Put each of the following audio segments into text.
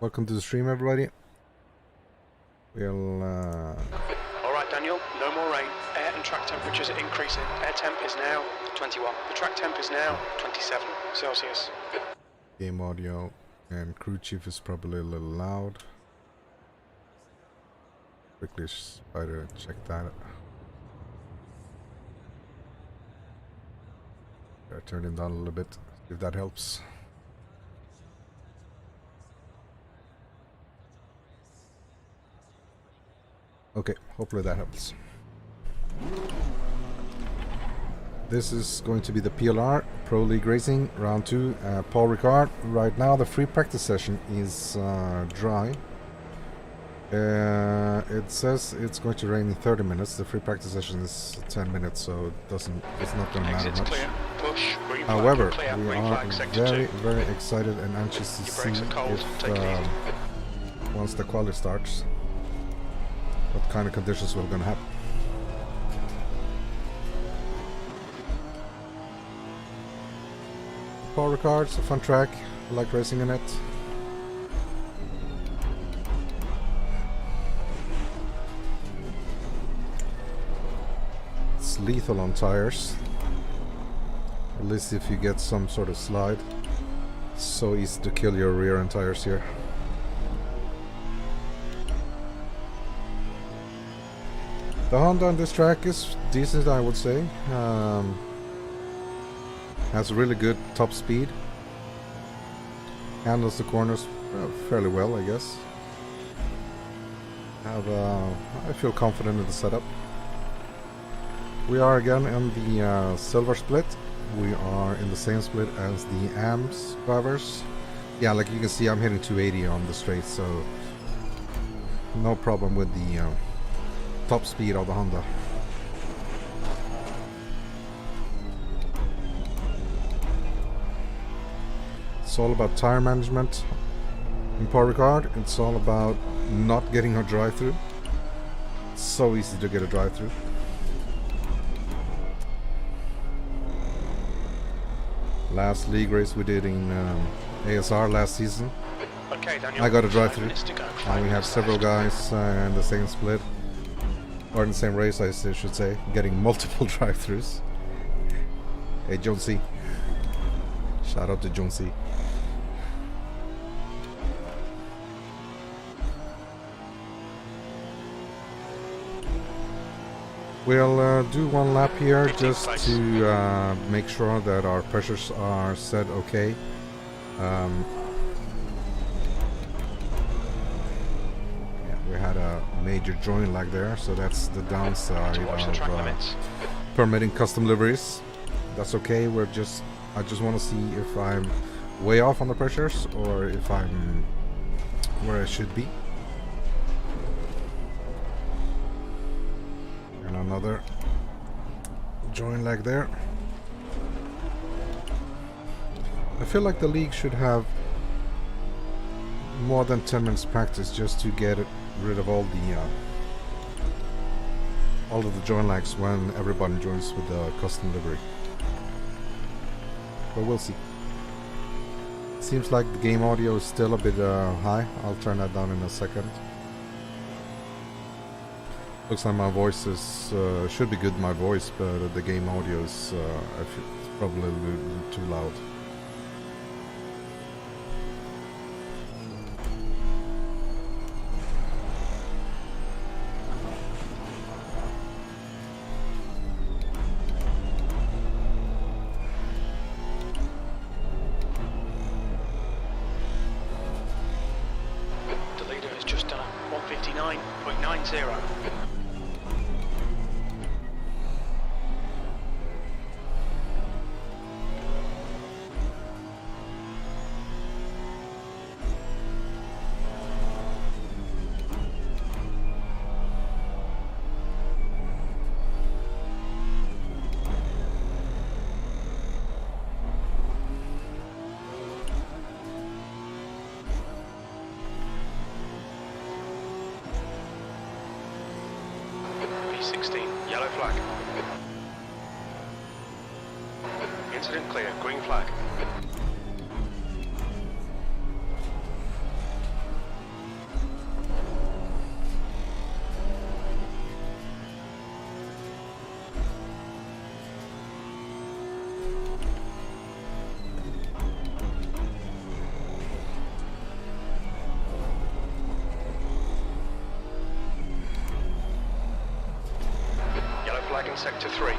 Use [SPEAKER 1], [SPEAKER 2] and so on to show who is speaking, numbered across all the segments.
[SPEAKER 1] Welcome to the stream, everybody. We'll
[SPEAKER 2] Alright, Daniel, no more rain. Air and track temperatures are increasing. Air temp is now 21. The track temp is now 27 Celsius.
[SPEAKER 1] game audio and crew chief is probably a little loud. Quickly try to check that. Turn it down a little bit, if that helps. Okay, hopefully that helps. This is going to be the PLR, Pro League Racing, round 2, Paul Ricard. Right now the free practice session is dry. It says it's going to rain in 30 minutes. The free practice session is 10 minutes, so it's not going to matter much.
[SPEAKER 2] Push,
[SPEAKER 1] However,
[SPEAKER 2] flag,
[SPEAKER 1] we are very excited and anxious to see if, once the quali starts, what kind of conditions we're going to have. Paul Ricard, it's a fun track. I like racing in it. It's lethal on tires. At least if you get some sort of slide. So easy to kill your rear end tires here. The Honda on this track is decent, I would say. Has really good top speed. Handles the corners fairly well, I guess. I feel confident in the setup. We are again in the silver split. We are in the same split as the AMS drivers. Yeah, like you can see, I'm hitting 280 on the straight, so no problem with the top speed of the Honda. It's all about tire management in Paul Ricard. It's all about not getting a drive-through. It's so easy to get a drive-through. Last league race we did in ASR last season,
[SPEAKER 2] okay, Daniel,
[SPEAKER 1] I got a drive-through, and we have several guys in the same split, or in the same race I should say, getting multiple drive-throughs. Hey Jonesy, shout out to Jonesy. We'll do one lap here just to make sure that our pressures are set okay. Yeah, we had a major joint lag there, so that's the downside of permitting custom liveries. That's okay. I just want to see if I'm way off on the pressures or if I'm where I should be. Another join lag there. I feel like the league should have more than 10 minutes practice just to get rid of all of the join lags when everybody joins with the custom livery. But we'll see. Seems like the game audio is still a bit high. I'll turn that down in a second. Looks like my voice is should be good, my voice, but the game audio is I feel it's probably a little too loud.
[SPEAKER 2] The leader has just done a 159.90. Yellow flag. Incident clear. Green flag. in Sector 3.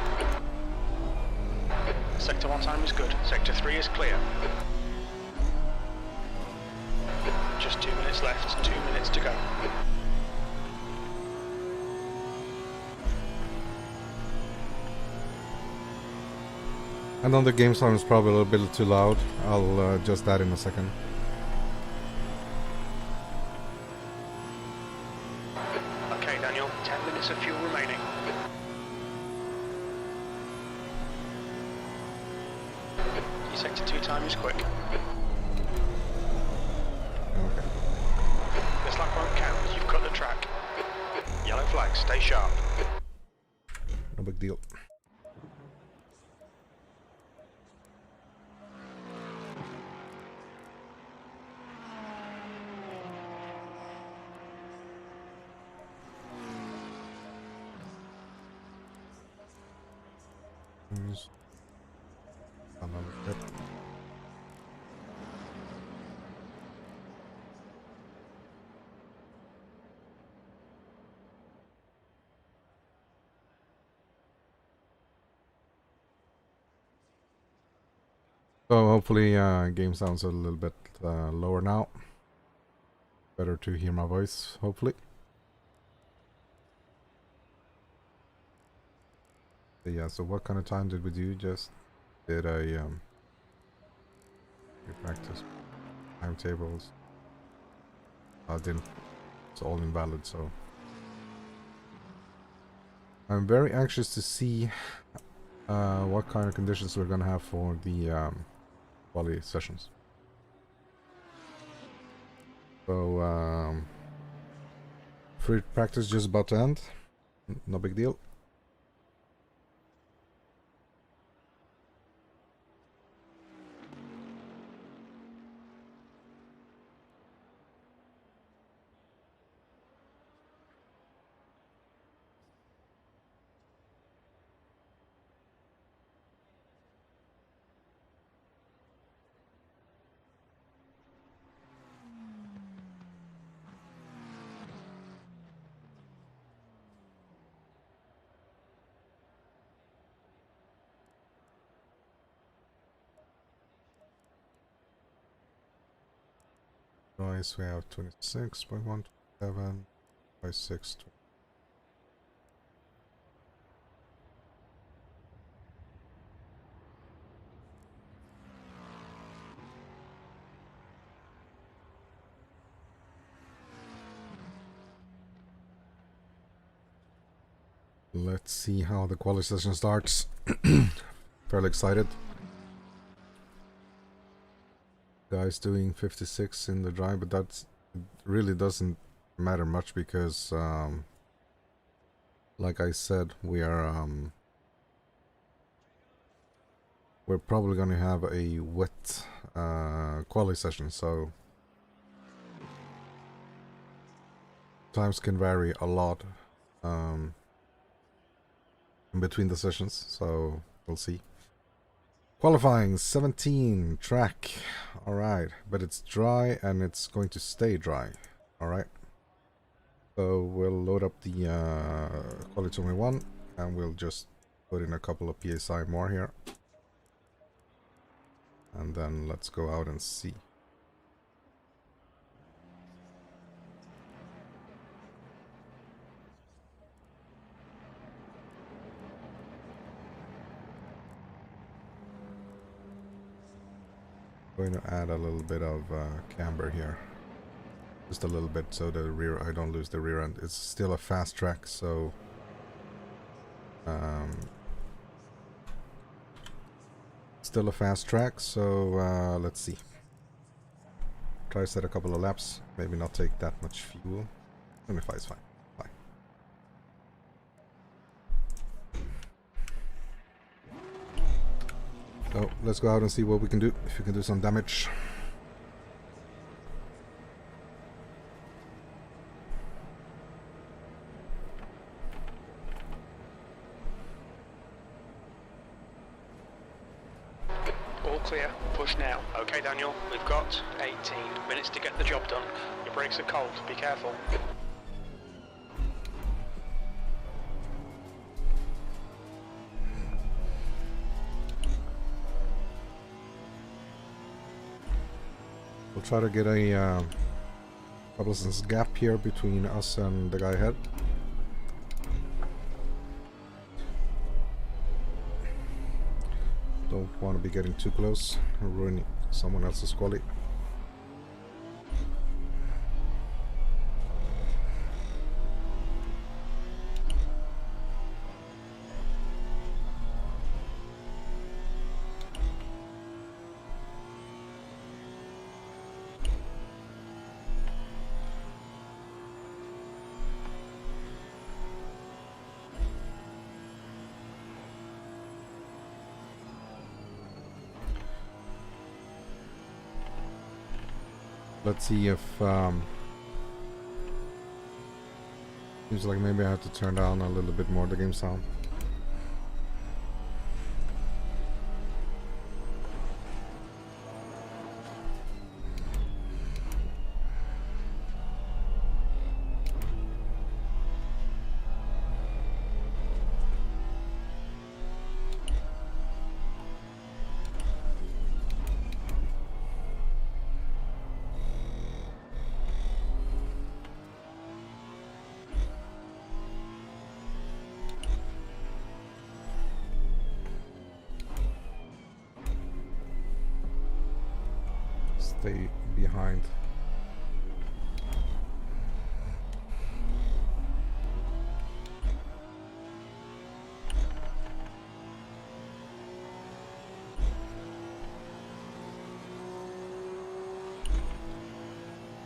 [SPEAKER 2] Sector 1 time is good. Sector 3 is clear. Just 2 minutes left, 2 minutes to go.
[SPEAKER 1] I know the game sound is probably a little bit too loud. I'll adjust that in a second.
[SPEAKER 2] Okay, Daniel, 10 minutes of fuel remaining. Your Sector 2 time is quick.
[SPEAKER 1] Okay.
[SPEAKER 2] This lap won't count, you've cut the track. Yellow flag, stay sharp.
[SPEAKER 1] No big deal. Another bit. So hopefully game sounds a little bit lower now. Better to hear my voice, hopefully. But yeah, so what kind of time did we do? Just did a practice timetables. Didn't. It's all invalid, so I'm very anxious to see what kind of conditions we're gonna have for the quality sessions. So free practice just about to end. No big deal. Noise, we have 26.127 by 6. Let's see how the quality session starts. Fairly excited. Guys doing 56 in the drive, but that really doesn't matter much because like I said, we're probably gonna have a wet quality session, so times can vary a lot in between the sessions, so we'll see. Qualifying 17 track. Alright, but it's dry and it's going to stay dry. Alright. So we'll load up the quality 21 and we'll just put in a couple of PSI more here. And then let's go out and see. Going to add a little bit of camber here, just a little bit, so the rear, I don't lose the rear end. It's still a fast track, so still a fast track. So let's see. Try to set a couple of laps. Maybe not take that much fuel. 25 is fine. So let's go out and see what we can do, if we can do some damage.
[SPEAKER 2] All clear, push now. Okay, Daniel, we've got 18 minutes to get the job done. Your brakes are cold, be careful.
[SPEAKER 1] We'll try to get a couple of gap here between us and the guy ahead. Don't want to be getting too close and ruining someone else's quality. Let's see if seems like maybe I have to turn down a little bit more the game sound. Stay behind.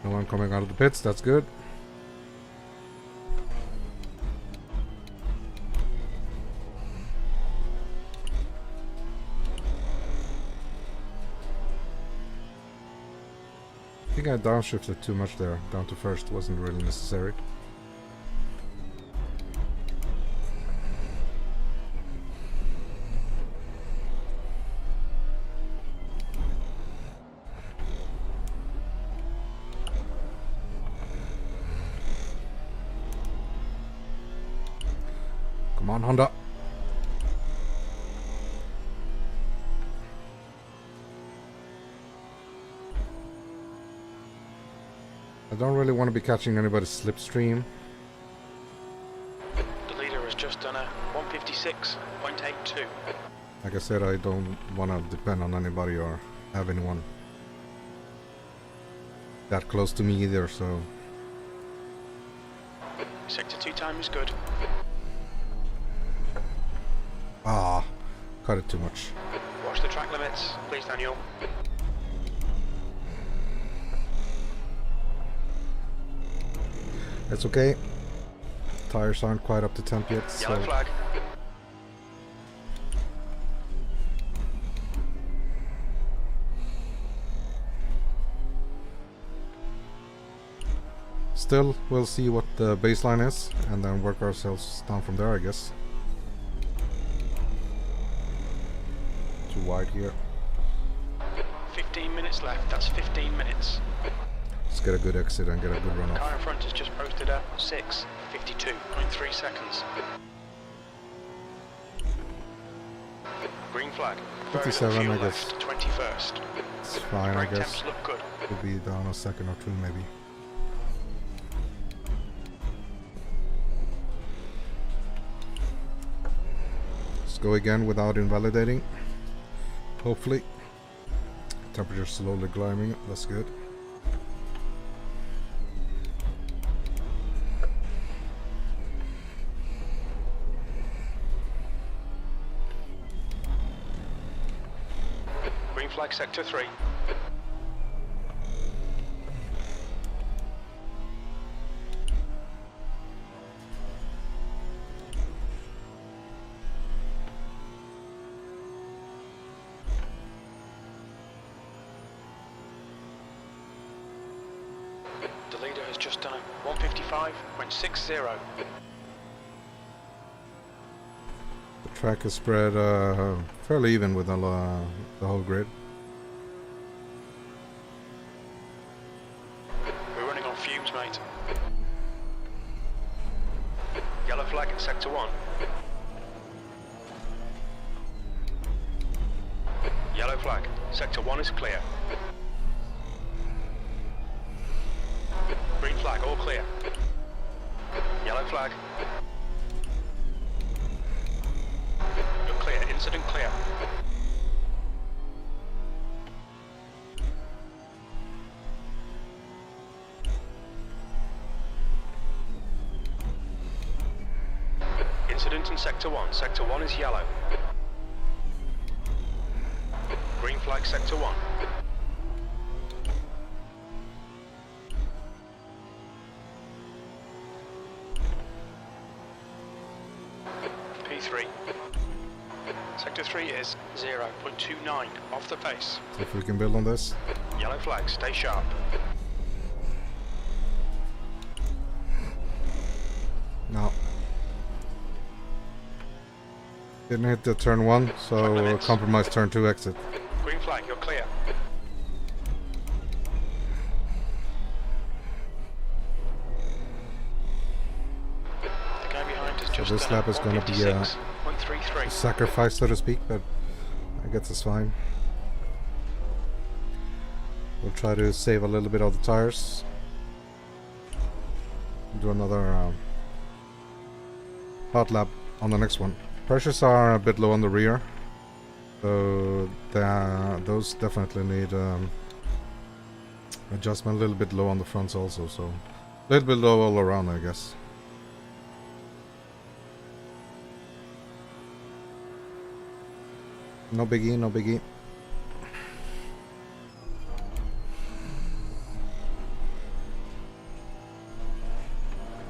[SPEAKER 1] No one coming out of the pits, that's good. I think I downshifted too much there, down to first, wasn't really necessary. Come on, Honda. I don't really want to be catching anybody's slipstream.
[SPEAKER 2] The leader has just done a 156.82.
[SPEAKER 1] Like I said, I don't want to depend on anybody or have anyone that close to me either, so...
[SPEAKER 2] Sector 2 time is good.
[SPEAKER 1] Ah, cut it too much.
[SPEAKER 2] Watch the track limits, please, Daniel.
[SPEAKER 1] It's okay. Tires aren't quite up to temp yet, so...
[SPEAKER 2] Yellow flag.
[SPEAKER 1] Still, we'll see what the baseline is, and then work ourselves down from there, I guess. Too wide here.
[SPEAKER 2] 15 minutes left, that's 15 minutes.
[SPEAKER 1] Let's get a good exit and get a good run
[SPEAKER 2] Car
[SPEAKER 1] off.
[SPEAKER 2] in front has just posted a 6:52.3 seconds. Green flag. Very little
[SPEAKER 1] 57,
[SPEAKER 2] fuel
[SPEAKER 1] I guess.
[SPEAKER 2] left, 21st.
[SPEAKER 1] It's fine, I
[SPEAKER 2] Brake
[SPEAKER 1] guess.
[SPEAKER 2] temps look good.
[SPEAKER 1] Could be down a second or two, maybe. Let's go again without invalidating. Hopefully. Temperature slowly climbing, that's good.
[SPEAKER 2] Green flag sector 3. The leader has just done a 155.60.
[SPEAKER 1] The track is spread fairly even with the whole grid.
[SPEAKER 2] We're running on fumes, mate. Yellow flag in sector 1. Yellow flag. Sector 1 is clear. flag, all clear. Yellow flag. You're clear, incident clear. Incident in Sector 1. Sector 1 is yellow. Green flag, Sector 1. P3. Sector 3 is 0.29, off the pace.
[SPEAKER 1] See if we can build on this.
[SPEAKER 2] Yellow flag, stay sharp.
[SPEAKER 1] No. Didn't hit the turn 1, so we'll compromise turn 2 exit.
[SPEAKER 2] Green flag, you're clear. The guy behind is just
[SPEAKER 1] this lap is going to be a sacrifice, so to speak, but I guess it's fine. We'll try to save a little bit of the tires. Do another hot lap on the next one. Pressures are a bit low on the rear, so those definitely need adjustment. A little bit low on the fronts also, so a little bit low all around, I guess. No biggie, no biggie.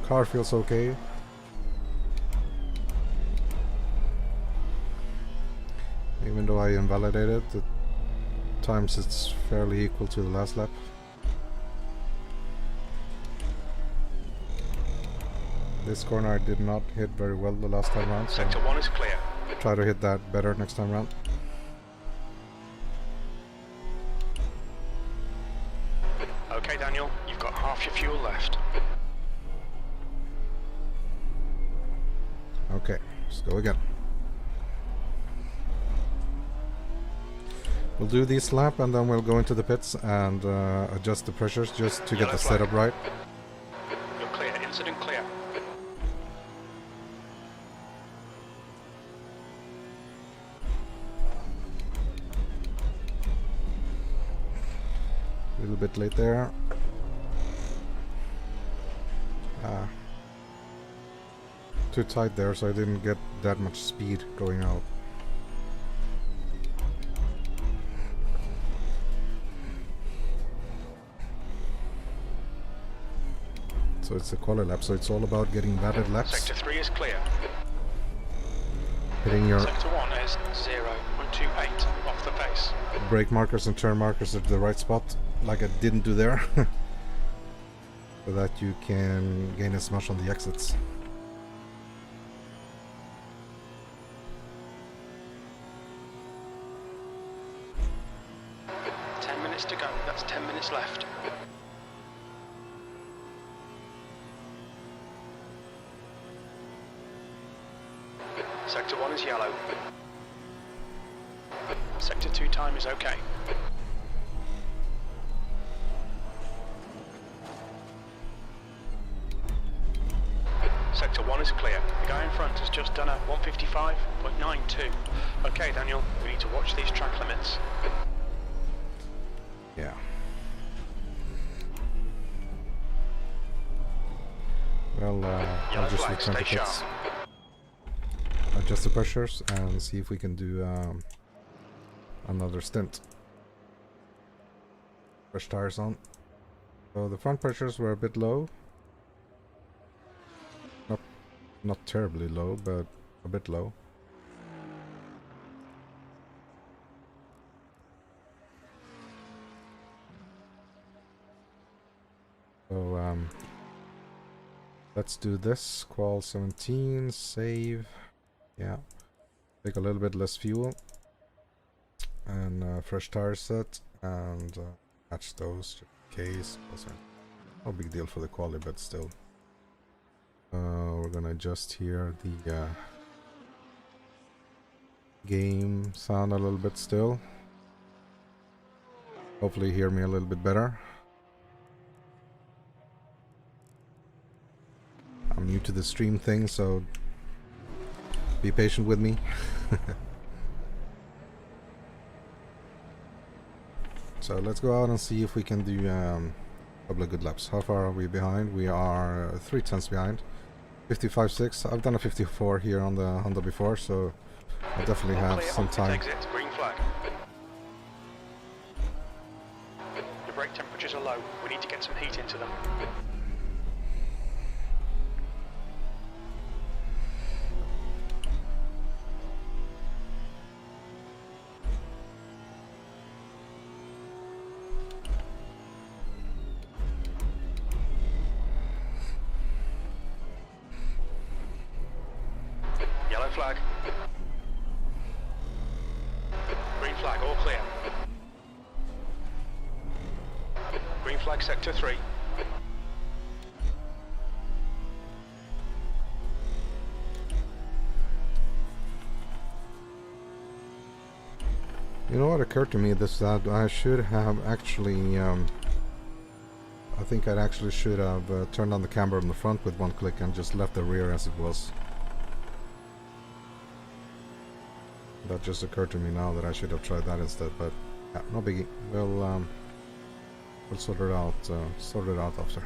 [SPEAKER 1] Car feels okay. Even though I invalidated, the times it's fairly equal to the last lap. This corner I did not hit very well the last time around, so
[SPEAKER 2] Sector 1 is clear.
[SPEAKER 1] Try to hit that better next time around.
[SPEAKER 2] Okay, Daniel, you've got half your fuel left.
[SPEAKER 1] Okay, let's go again. We'll do this lap and then we'll go into the pits and adjust the pressures just to get the setup right.
[SPEAKER 2] You're clear, incident clear.
[SPEAKER 1] A little bit late there. Too tight there, so I didn't get that much speed going out. So it's a quali lap, so it's all about getting batted laps.
[SPEAKER 2] Sector 3 is clear.
[SPEAKER 1] Hitting your
[SPEAKER 2] Sector 1 is 0.28 off the pace.
[SPEAKER 1] brake markers and turn markers at the right spot, like I didn't do there. So that you can gain as much on the exits.
[SPEAKER 2] To go, that's 10 minutes left. Sector 1 is yellow. Sector 2 time is okay. Sector 1 is clear. The guy in front has just done a 155.92. Okay, Daniel, we need to watch these track limits.
[SPEAKER 1] Yeah. Well, I'll just return to pits, adjust the pressures, and see if we can do another stint. Fresh tires on. So the front pressures were a bit low. Not terribly low, but a bit low. So let's do this. Qual 17, save. Yeah, take a little bit less fuel and fresh tire set and match those just in case. Also, no big deal for the quali, but still. We're gonna adjust here the game sound a little bit still. Hopefully you hear me a little bit better. to the stream thing, so be patient with me. So let's go out and see if we can do a couple of good laps. How far are we behind? We are 3/10 behind. 55.6. I've done a 54 here on the Honda before, so I definitely have some time.
[SPEAKER 2] Exit, green flag. The brake temperatures are low. We need to get some heat into them. Yellow flag. Green flag, all clear. Green flag, sector 3.
[SPEAKER 1] You know what occurred to me? This that I should have actually, I think I actually should have turned on the camera on the front with one click and just left the rear as it was. That just occurred to me now that I should have tried that instead, but yeah, no biggie. We'll sort it out. Sort it out after.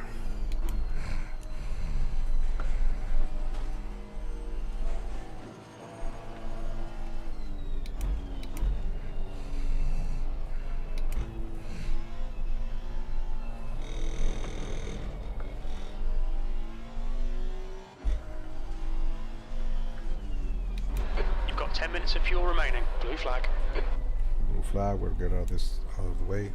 [SPEAKER 2] You've got 10 minutes of fuel remaining. Blue flag.
[SPEAKER 1] Blue flag. We'll get out of the way.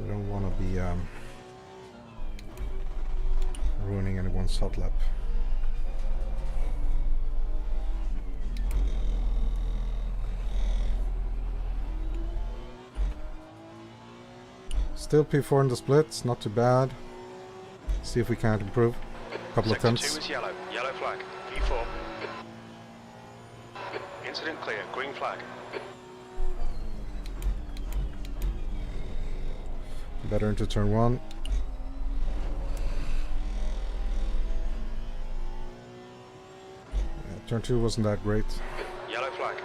[SPEAKER 1] We don't want to be ruining anyone's hot lap. Still P4 in the splits, not too bad. See if we can't improve. A couple of attempts.
[SPEAKER 2] Sector 2 is yellow. Yellow flag. P4. Incident clear. Green flag.
[SPEAKER 1] Better into turn 1. Yeah, turn 2 wasn't that great.
[SPEAKER 2] Yellow flag.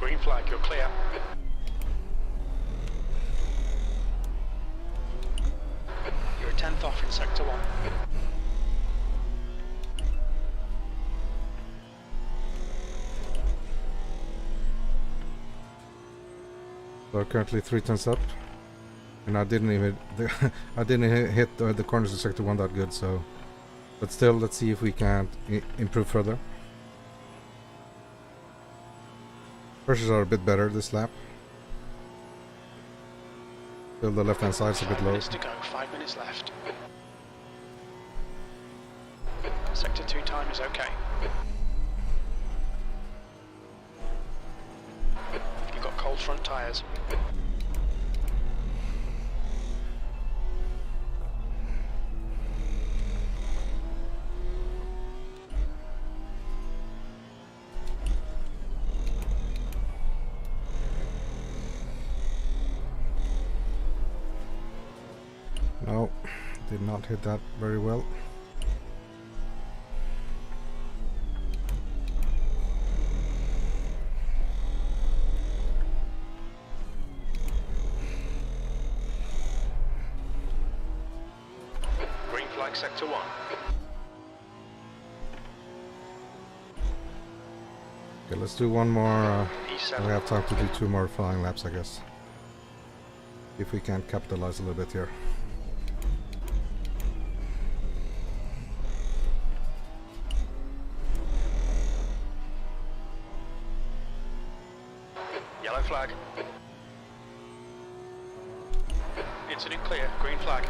[SPEAKER 2] Green flag, you're clear. You're a 10th off in sector 1.
[SPEAKER 1] So currently 3/10 up, and I didn't even I didn't hit the corners of sector 1 that good. So, but still, let's see if we can improve further. Pressures are a bit better this lap. Still, the left-hand side is a bit
[SPEAKER 2] 5
[SPEAKER 1] low.
[SPEAKER 2] minutes to go. 5 minutes left. Sector 2 time is okay. You've got cold front tyres.
[SPEAKER 1] No, did not hit that very well.
[SPEAKER 2] Green flag sector 1.
[SPEAKER 1] Okay, let's do one more.
[SPEAKER 2] E7.
[SPEAKER 1] We have time to do 2 more flying laps, I guess. If we can capitalize a little bit here.
[SPEAKER 2] Yellow flag. Incident clear. Green flag.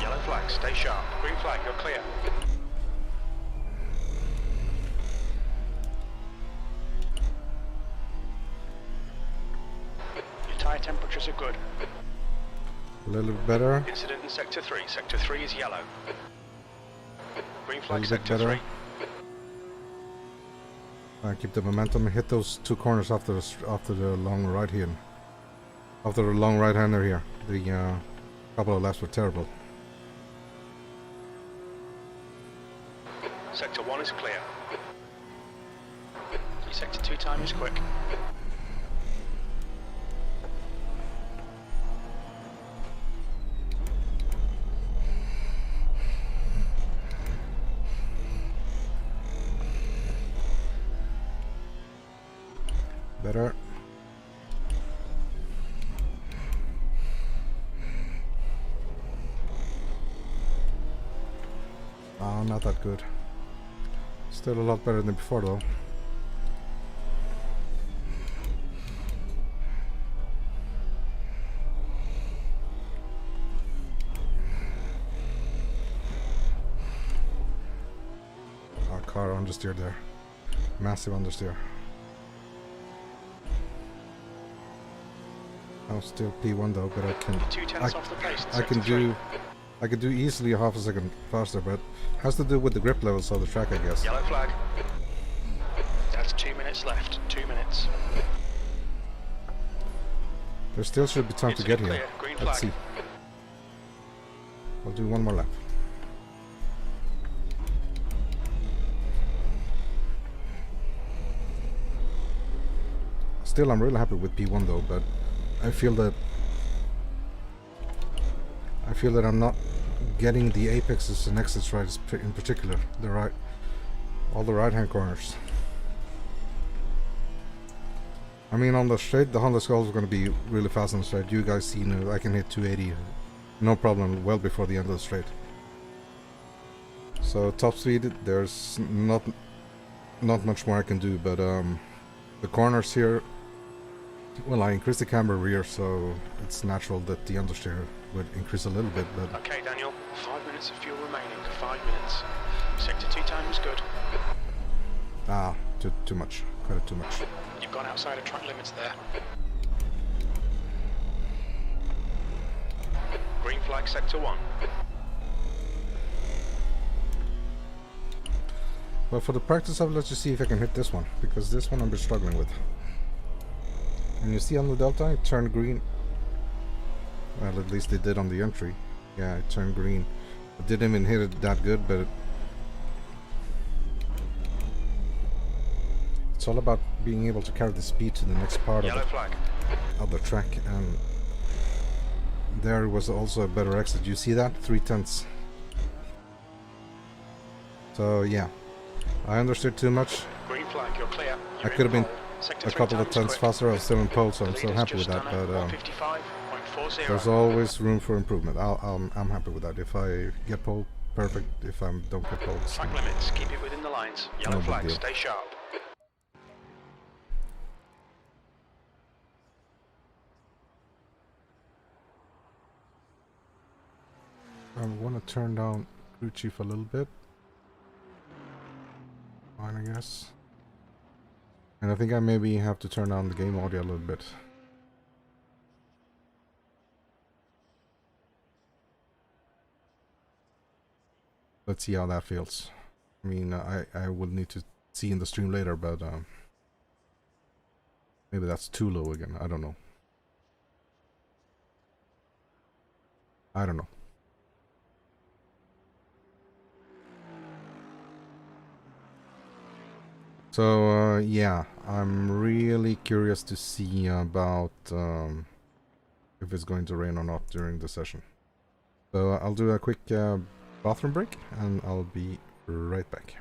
[SPEAKER 2] Yellow flag. Stay sharp. Green flag. You're clear. Your tyre temperatures are good.
[SPEAKER 1] A little bit better.
[SPEAKER 2] Incident in Sector 3. Sector 3 is yellow. Green flag,
[SPEAKER 1] A little bit
[SPEAKER 2] Sector
[SPEAKER 1] better.
[SPEAKER 2] 3.
[SPEAKER 1] Keep the momentum. Hit those two corners after the long right hand. After the long right hander here. The couple of laps were terrible.
[SPEAKER 2] Sector 1 is clear. Your Sector 2 time is quick.
[SPEAKER 1] Better. Oh, not that good. Still a lot better than before though. Our car understeered there. Massive understeer. I'm still P1 though, but I can do easily half a second faster, but has to do with the grip levels of the track, I guess.
[SPEAKER 2] Yellow flag. That's 2 minutes left. 2 minutes.
[SPEAKER 1] There still should be time to get here.
[SPEAKER 2] Green
[SPEAKER 1] Let's
[SPEAKER 2] flag.
[SPEAKER 1] see. I'll do one more lap. Still, I'm really happy with P1 though, but I feel that I'm not getting the apexes and exits right in particular. All the right-hand corners. I mean, on the straight, the Honda Skulls are going to be really fast on the straight. You guys see, I can hit 280, no problem, well before the end of the straight. So top speed, there's not much more I can do, but the corners here. Well, I increased the camber rear, so it's natural that the understeer would increase a little bit, but...
[SPEAKER 2] Okay, Daniel. 5 minutes of fuel remaining. 5 minutes. Sector 2 time is good.
[SPEAKER 1] Ah, too much. Quite too much.
[SPEAKER 2] You've gone outside of track limits there. Green flag, Sector 1.
[SPEAKER 1] Well, for the practice of, let's just see if I can hit this one, because this one I've been struggling with. And you see on the Delta, it turned green. Well, at least it did on the entry. Yeah, it turned green. I didn't even hit it that good, but it's all about being able to carry the speed to the next part of the track. And there was also a better exit. You see that? 3/10. So yeah, I understood too much.
[SPEAKER 2] Green flag, you're clear.
[SPEAKER 1] I could have been a couple of tenths faster. I was still in pole, so I'm so happy with that. But there's always room for improvement. I'm happy with that. If I get pole, perfect. If I don't get pole,
[SPEAKER 2] track limits, keep it within the lines. Yellow flag, stay sharp.
[SPEAKER 1] I want to turn down crew chief a little bit. Fine, I guess. And I think I maybe have to turn down the game audio a little bit. Let's see how that feels. I mean, I will need to see in the stream later, but maybe that's too low again. I don't know. I don't know. So yeah, I'm really curious to see about if it's going to rain or not during the session. So I'll do a quick bathroom break and I'll be right back.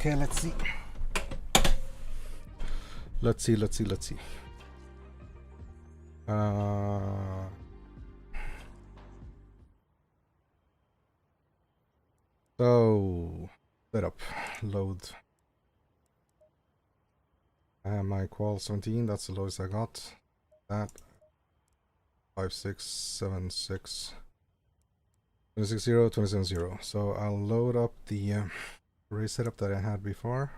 [SPEAKER 1] Okay, let's see. Let's see. So, setup, load. My qual 17, that's the lowest I got. That 5676 260 270. So I'll load up the race setup that I had before.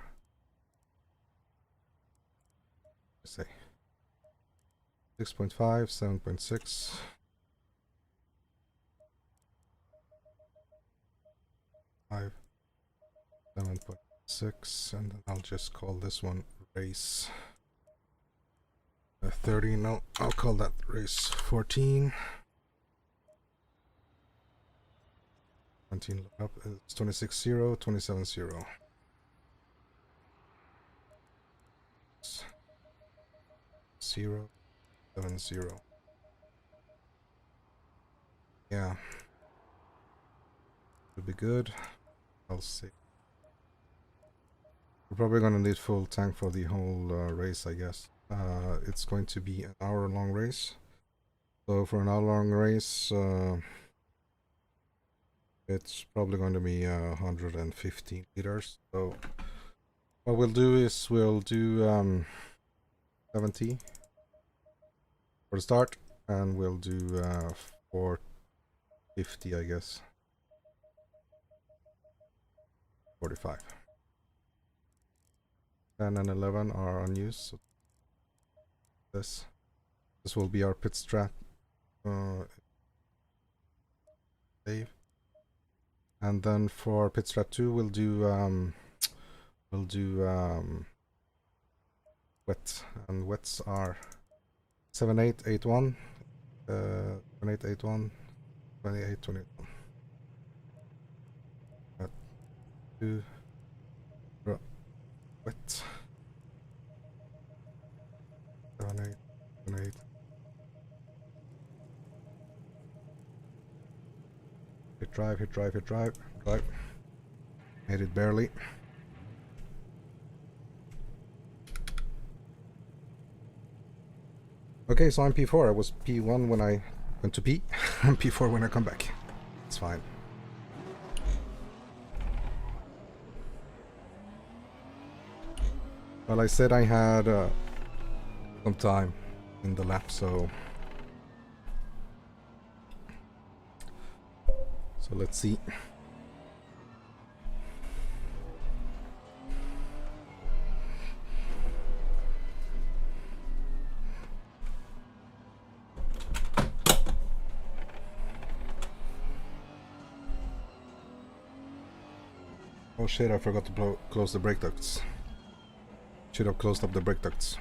[SPEAKER 1] Let's say 6.5, 7.6. 5, 7.6, and then I'll just call this one race 30. No, I'll call that race 14. 19 load up. It's 26.0, 27.0. 0, 7, 0. Yeah, it'll be good. I'll see. We're probably gonna need full tank for the whole race, I guess. It's going to be an hour-long race. So for an hour-long race, it's probably going to be 115 liters. So what we'll do is we'll do 70 for the start, and we'll do 450, I guess. 45. 10 and 11 are unused. So this will be our pit strat save. And then for pit strat 2 we'll do wet, and wets are 7881 2881 2821. 2 wet 7878. Hit drive. Made it barely. Okay, so I'm P4. I was P1 when I went to P. I'm P4 when I come back. It's fine. Well, I said I had some time in the lap, so let's see. Oh shit, I forgot to close the brake ducts. Should have closed up the brake ducts.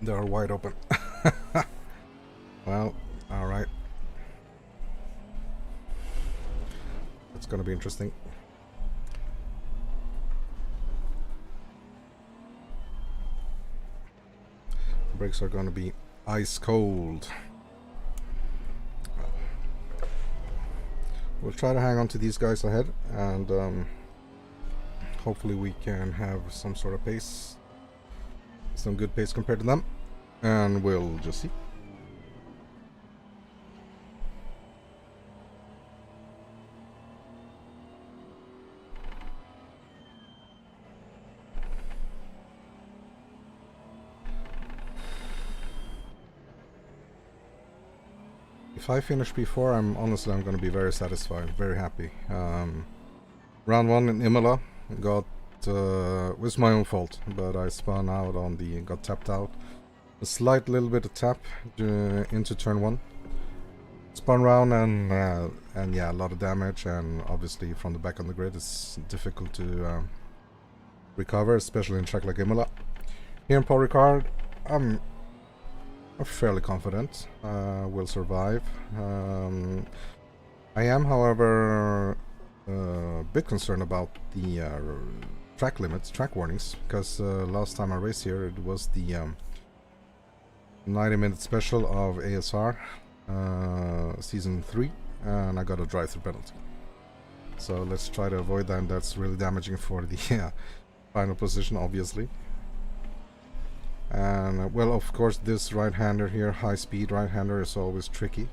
[SPEAKER 1] They are wide open. Well, alright. It's gonna be interesting. The brakes are gonna be ice cold. We'll try to hang on to these guys ahead, and hopefully we can have some sort of pace. Some good pace compared to them, and we'll just see. If I finish P4, I'm going to be very satisfied, very happy. Round 1 in Imola got was my own fault, but I spun out on got tapped out. A slight little bit of tap into turn 1. Spun round, and yeah, a lot of damage, and obviously from the back on the grid it's difficult to recover, especially in a track like Imola. Here in Paul Ricard, I'm fairly confident we'll survive. I am, however, a bit concerned about the track limits, track warnings, because last time I raced here it was the 90-minute special of ASR season 3, and I got a drive-through penalty. So let's try to avoid that. That's really damaging for the final position, obviously. And well, of course, this right-hander here, high-speed right-hander, is always tricky.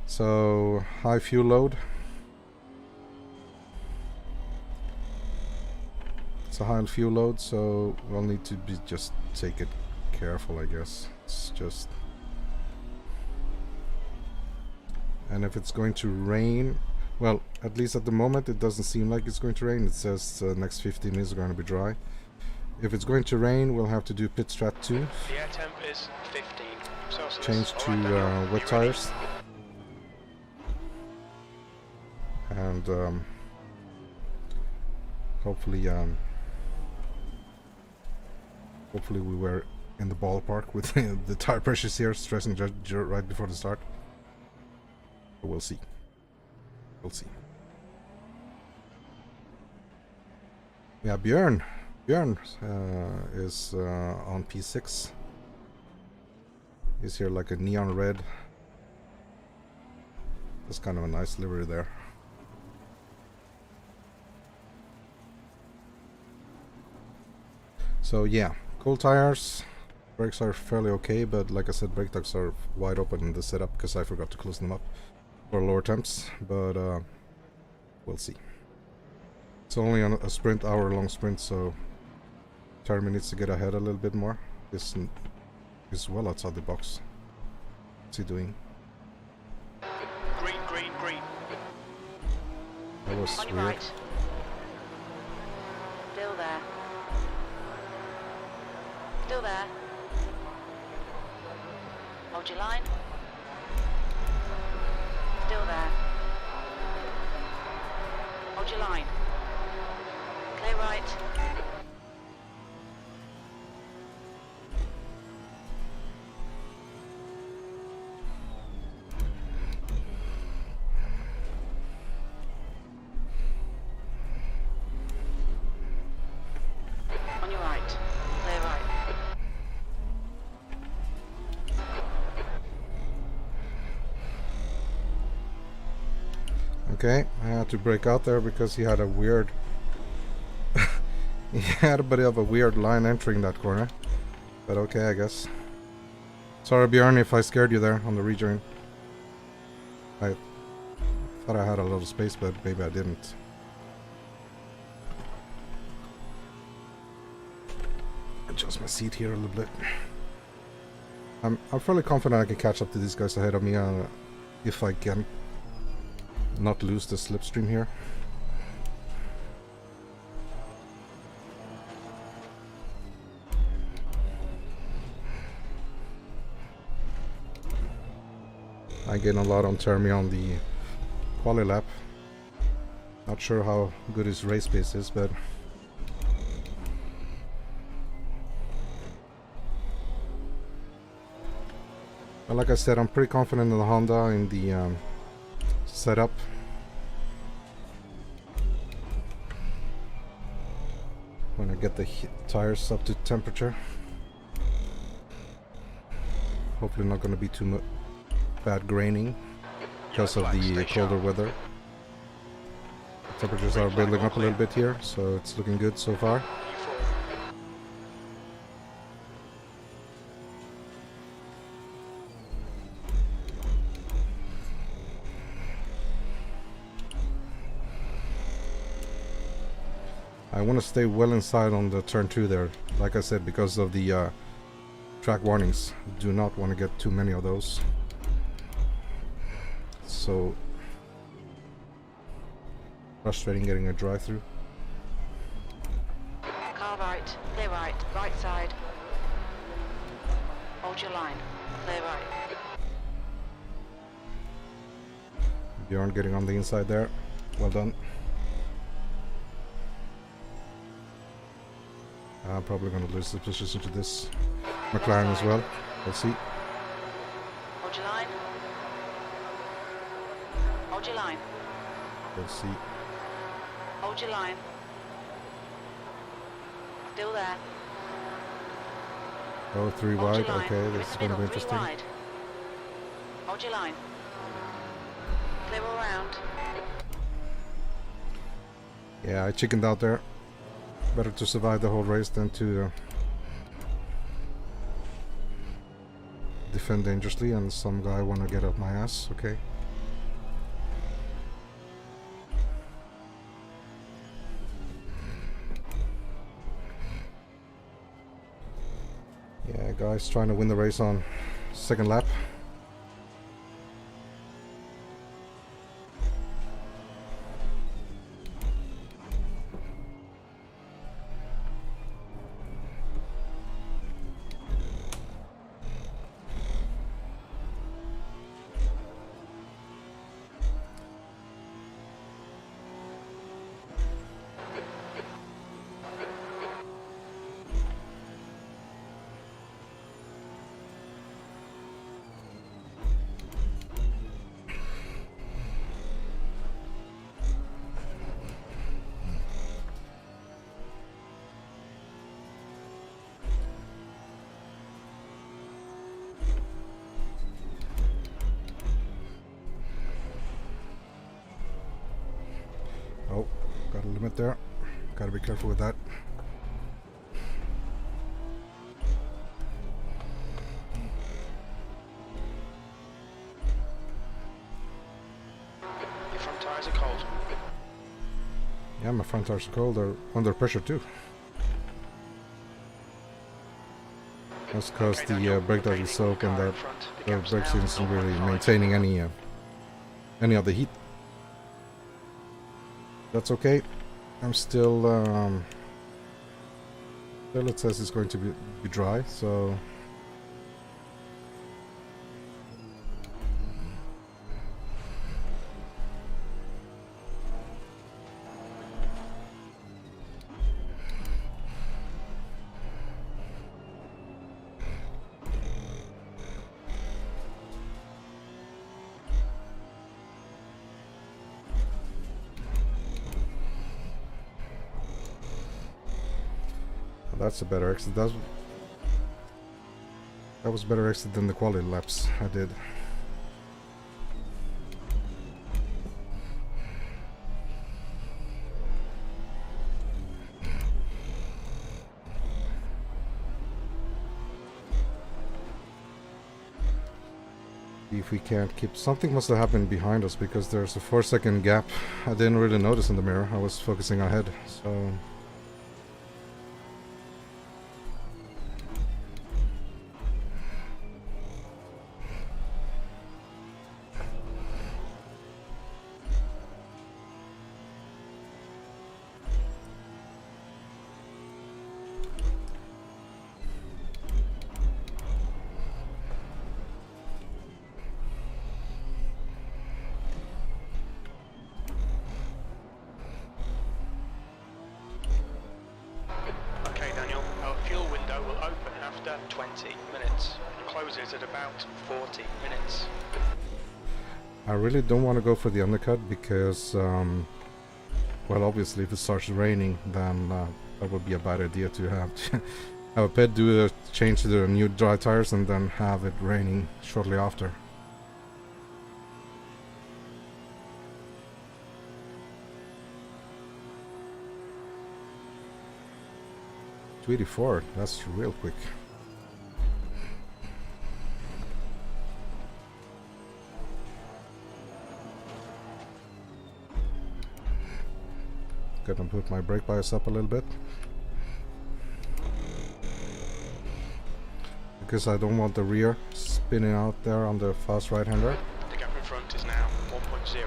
[SPEAKER 1] So high fuel load. It's a high fuel load, so we'll need to just take it careful, I guess. It's just, and if it's going to rain, well, at least at the moment it doesn't seem like it's going to rain. It says next 15 minutes are going to be dry. If it's going to rain, we'll have to do pit strat 2.
[SPEAKER 2] The air temp is 15 Celsius.
[SPEAKER 1] Change to wet tires. And hopefully we were in the ballpark with the tire pressures here, stressing right before the start. But we'll see. We'll see. Yeah, Björn is on P6. He's here like a neon red. That's kind of a nice livery there. So yeah, cool tires. Brakes are fairly okay, but like I said, brake ducts are wide open in the setup because I forgot to close them up for lower temps. But we'll see. It's only on a sprint, hour-long sprint, so Termi needs to get ahead a little bit more. This is well outside the box. What's he doing?
[SPEAKER 2] Green, green, green.
[SPEAKER 1] That was
[SPEAKER 3] On your
[SPEAKER 1] weird.
[SPEAKER 3] right. Still there. Still there. Hold your line. Still there. Hold your line. Clear right. On your right. Clear right.
[SPEAKER 1] Okay, I had to break out there because he had a weird he had a bit of a weird line entering that corner. But okay, I guess. Sorry Björn if I scared you there on the rejoin. I thought I had a little space, but maybe I didn't. Adjust my seat here a little bit. I'm fairly confident I can catch up to these guys ahead of me if I can not lose the slipstream here. I gain a lot on Termi on the quali lap. Not sure how good his race pace is, but like I said, I'm pretty confident in the Honda in the setup. When I get the tires up to temperature. Hopefully not going to be too much bad graining because of the colder weather. The temperatures are building up a little bit here, so it's looking good so far. I want to stay well inside on the turn 2 there, like I said, because of the track warnings. Do not want to get too many of those. So frustrating getting a drive-through.
[SPEAKER 3] Car right. Clear right. Right side. Hold your line. Clear right.
[SPEAKER 1] Bjorn getting on the inside there. Well done. I'm probably going to lose the position to this McLaren as well. We'll see.
[SPEAKER 3] Hold your line. Hold your line.
[SPEAKER 1] We'll see.
[SPEAKER 3] Hold your line. Still there.
[SPEAKER 1] Oh, 3
[SPEAKER 3] Hold
[SPEAKER 1] wide.
[SPEAKER 3] your line.
[SPEAKER 1] Okay,
[SPEAKER 3] You're
[SPEAKER 1] this is
[SPEAKER 3] in
[SPEAKER 1] going
[SPEAKER 3] the
[SPEAKER 1] to be
[SPEAKER 3] middle, 3
[SPEAKER 1] interesting.
[SPEAKER 3] wide. Hold your line. Clear all round.
[SPEAKER 1] Yeah, I chickened out there. Better to survive the whole race than to defend dangerously and some guy wanna get up my ass, okay? Yeah, guys trying to win the race on second lap. Oh, got a limit there. Gotta be careful with that.
[SPEAKER 2] Your front tyres are cold.
[SPEAKER 1] Yeah, my front tires are cold. They're under pressure too. That's because the brake dust is soaked and that the brake system isn't really maintaining any of the heat. That's okay. I'm still it says it's going to be dry, so that's a better exit. That was a better exit than the quality laps I did. If we can't keep... Something must have happened behind us because there's a 4-second gap. I didn't really notice in the mirror. I was focusing ahead, so...
[SPEAKER 2] Okay, Daniel, our fuel window will open after 20 minutes and closes at about 40 minutes.
[SPEAKER 1] I really don't want to go for the undercut because, well, obviously if it starts raining, then that would be a bad idea to have have a pet do a change to the new dry tires and then have it raining shortly after. .284, that's real quick. Gonna put my brake bias up a little bit because I don't want the rear spinning out there on the fast right-hander.
[SPEAKER 2] The gap in front is now 1.0.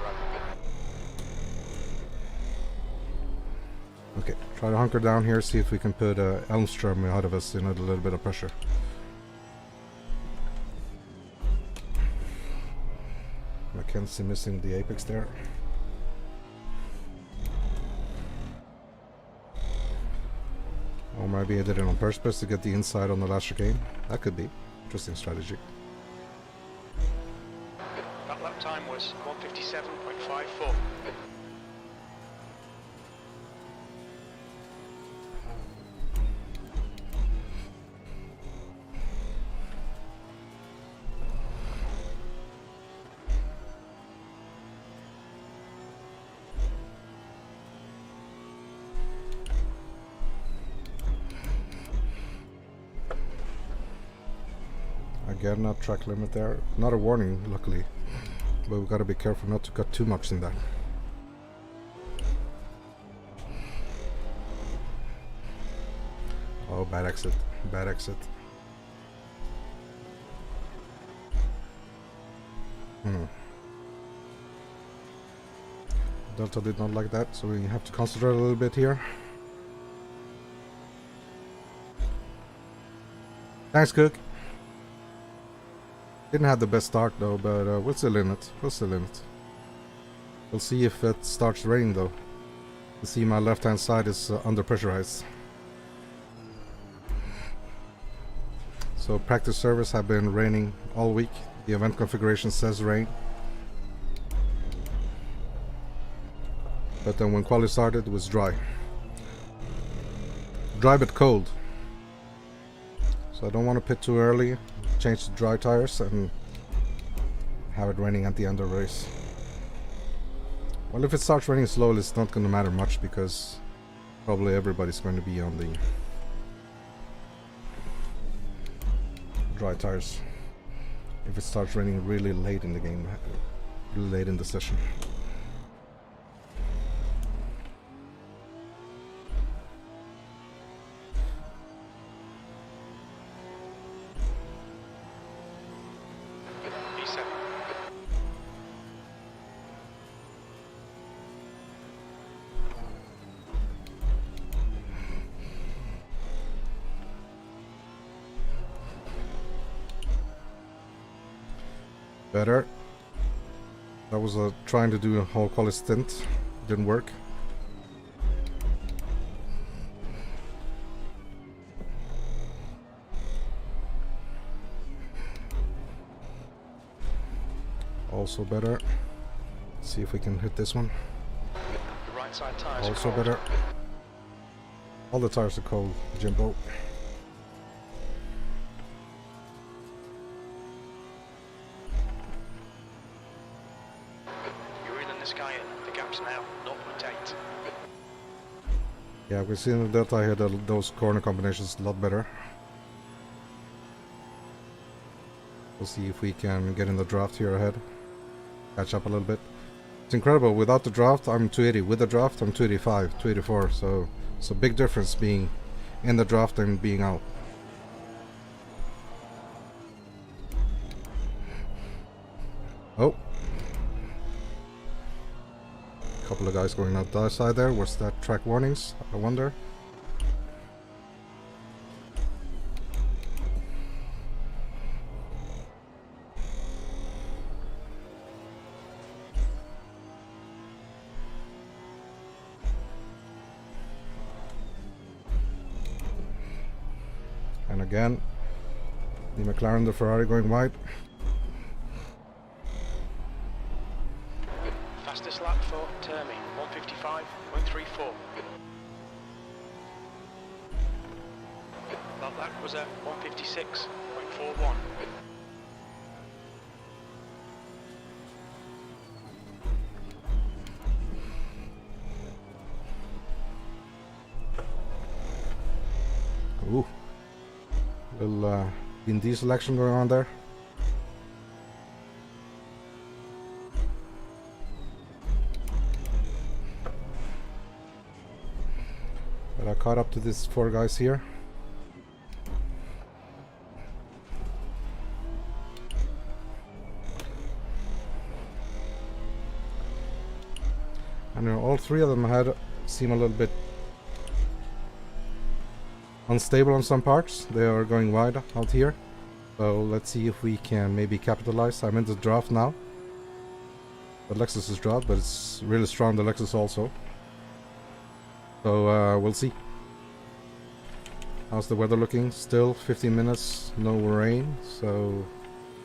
[SPEAKER 1] Okay, try to hunker down here, see if we can put Elmstrom out of us in a little bit of pressure. Mackenzie missing the apex there. Or maybe I did it on purpose to get the inside on the last chicane. That could be. Interesting strategy.
[SPEAKER 2] That lap time was 1:57.54.
[SPEAKER 1] again, a track limit there. Not a warning, luckily. But we've got to be careful not to cut too much in that. Oh, bad exit. Bad exit. Delta did not like that, so we have to concentrate a little bit here. Thanks, Cook. Didn't have the best start though, but we're still in it. We're still in it. We'll see if it starts raining though. You see my left hand side is under pressurized. So practice servers have been raining all week. The event configuration says rain. But then when quali started, it was dry. Dry but cold. So I don't want to pit too early. Change to dry tires and have it raining at the end of the race. Well, if it starts raining slowly, it's not going to matter much because probably everybody's going to be on the dry tires. If it starts raining really late in the game, really late in the session. Better. That was trying to do a whole quali stint. Didn't work. Also better. See if we can hit this one.
[SPEAKER 2] The right side tires
[SPEAKER 1] also
[SPEAKER 2] are cold.
[SPEAKER 1] better. All the tires are cold, Jimbo. Yeah, we've seen the Delta here, those corner combinations a lot better. We'll see if we can get in the draft here ahead. Catch up a little bit. It's incredible, without the draft I'm 280, with the draft I'm 285, 284, so it's a big difference being in the draft and being out. Oh. Couple of guys going out the side there. What's that? Track warnings? I wonder. And again, the McLaren, the Ferrari going wide.
[SPEAKER 2] Fastest lap for Termi, 155.34. That lap was at 156.41.
[SPEAKER 1] Ooh. Little Vin Diesel action going on there. But I caught up to these four guys here. And all three of them seem a little bit unstable on some parts. They are going wide out here. So let's see if we can maybe capitalize. I'm in the draft now. The Lexus is draft, but it's really strong, the Lexus also. So we'll see. How's the weather looking? Still 15 minutes, no rain, so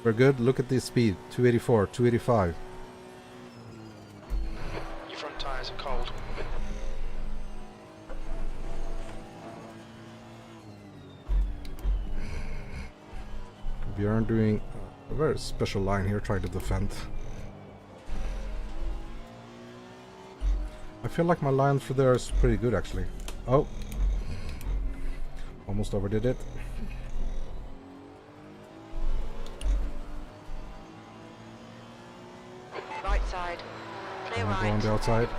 [SPEAKER 1] we're good. Look at the speed, 284, 285.
[SPEAKER 2] Your front tyres are cold.
[SPEAKER 1] Björn doing a very special line here, trying to defend. I feel like my line through there is pretty good actually. Oh, almost overdid it.
[SPEAKER 3] inside. Clear
[SPEAKER 1] Go on
[SPEAKER 3] right.
[SPEAKER 1] the outside.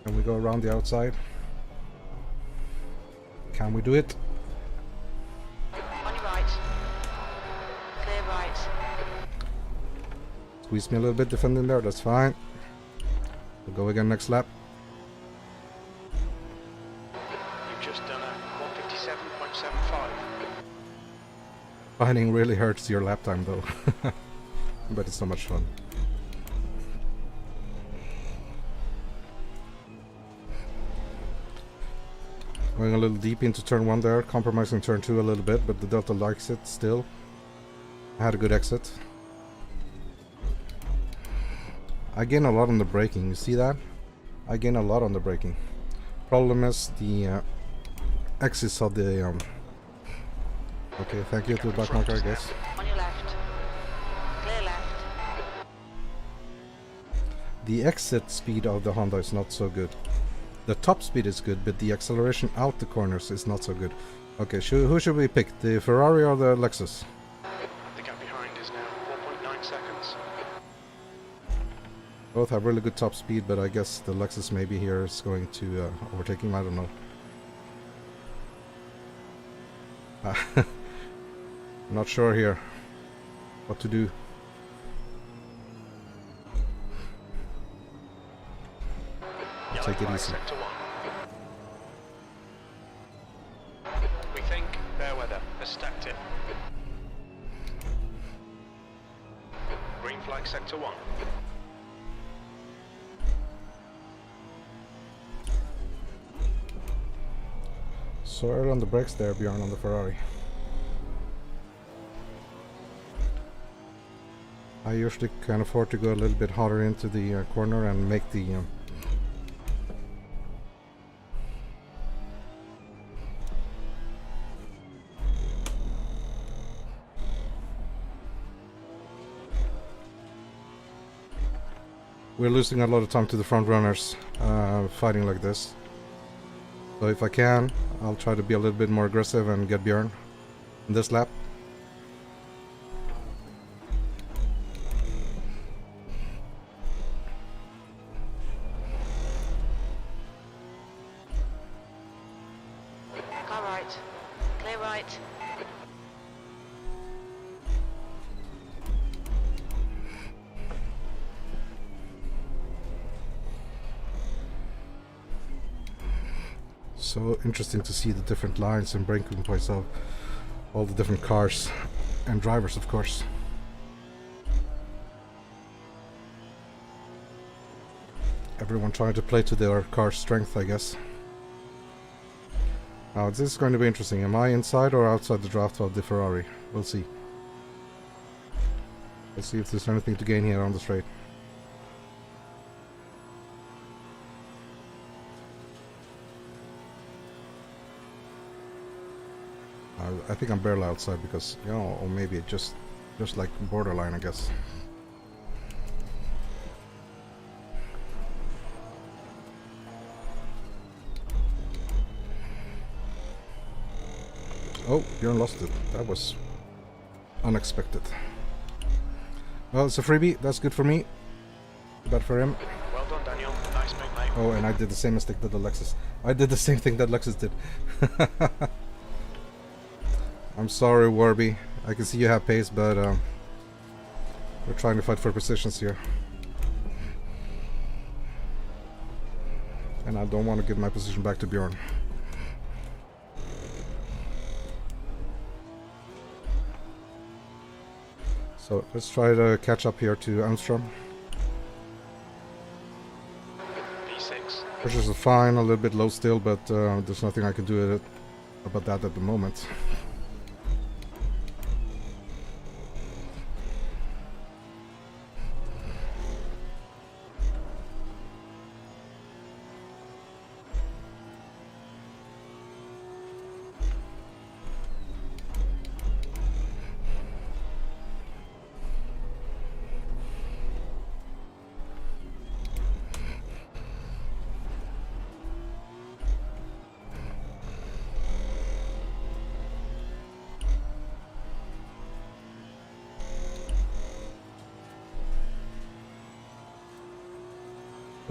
[SPEAKER 1] Can we go around the outside? Can we do it?
[SPEAKER 3] On your right. Clear right.
[SPEAKER 1] Squeeze me a little bit defending there, that's fine. We'll go again next lap.
[SPEAKER 2] You've just done a 157.75.
[SPEAKER 1] Finding really hurts your lap time though. But it's so much fun. Going a little deep into turn 1 there, compromising turn 2 a little bit, but the Delta likes it still. I had a good exit. I gain a lot on the braking, you see that? I gain a lot on the braking. Problem is the axis of the... okay, thank you to the back marker, I guess.
[SPEAKER 3] On your left. Clear left.
[SPEAKER 1] The exit speed of the Honda is not so good. The top speed is good, but the acceleration out the corners is not so good. Okay, who should we pick? The Ferrari or the Lexus?
[SPEAKER 2] The gap behind is now 4.9 seconds.
[SPEAKER 1] Both have really good top speed, but I guess the Lexus maybe here is going to overtake him, I don't know. Not sure here what to do.
[SPEAKER 2] Yellow
[SPEAKER 1] Take it
[SPEAKER 2] flag,
[SPEAKER 1] easy.
[SPEAKER 2] sector 1. We think Fairweather has stacked it. Green flag, sector 1.
[SPEAKER 1] So early on the brakes there, Bjorn, on the Ferrari. I usually can afford to go a little bit harder into the corner and make the... We're losing a lot of time to the front runners fighting like this. So if I can, I'll try to be a little bit more aggressive and get Bjorn in this lap.
[SPEAKER 3] Car right. Clear right.
[SPEAKER 1] So interesting to see the different lines and braking points of all the different cars and drivers, of course. Everyone trying to play to their car's strength, I guess. Now this is going to be interesting. Am I inside or outside the draft of the Ferrari? We'll see. We'll see if there's anything to gain here on the straight. I think I'm barely outside because, you know, or maybe just like borderline, I guess. Oh, Bjorn lost it. That was unexpected. Well, it's a freebie. That's good for me. Bad for him.
[SPEAKER 2] Well done, Daniel. Nice move, mate.
[SPEAKER 1] Oh, and I did the same mistake that the Lexus. I did the same thing that Lexus did. I'm sorry, Warby. I can see you have pace, but we're trying to fight for positions here. And I don't want to give my position back to Bjorn. So let's try to catch up here to Armstrong.
[SPEAKER 2] P6.
[SPEAKER 1] Pressures are fine, a little bit low still, but there's nothing I can do about that at the moment.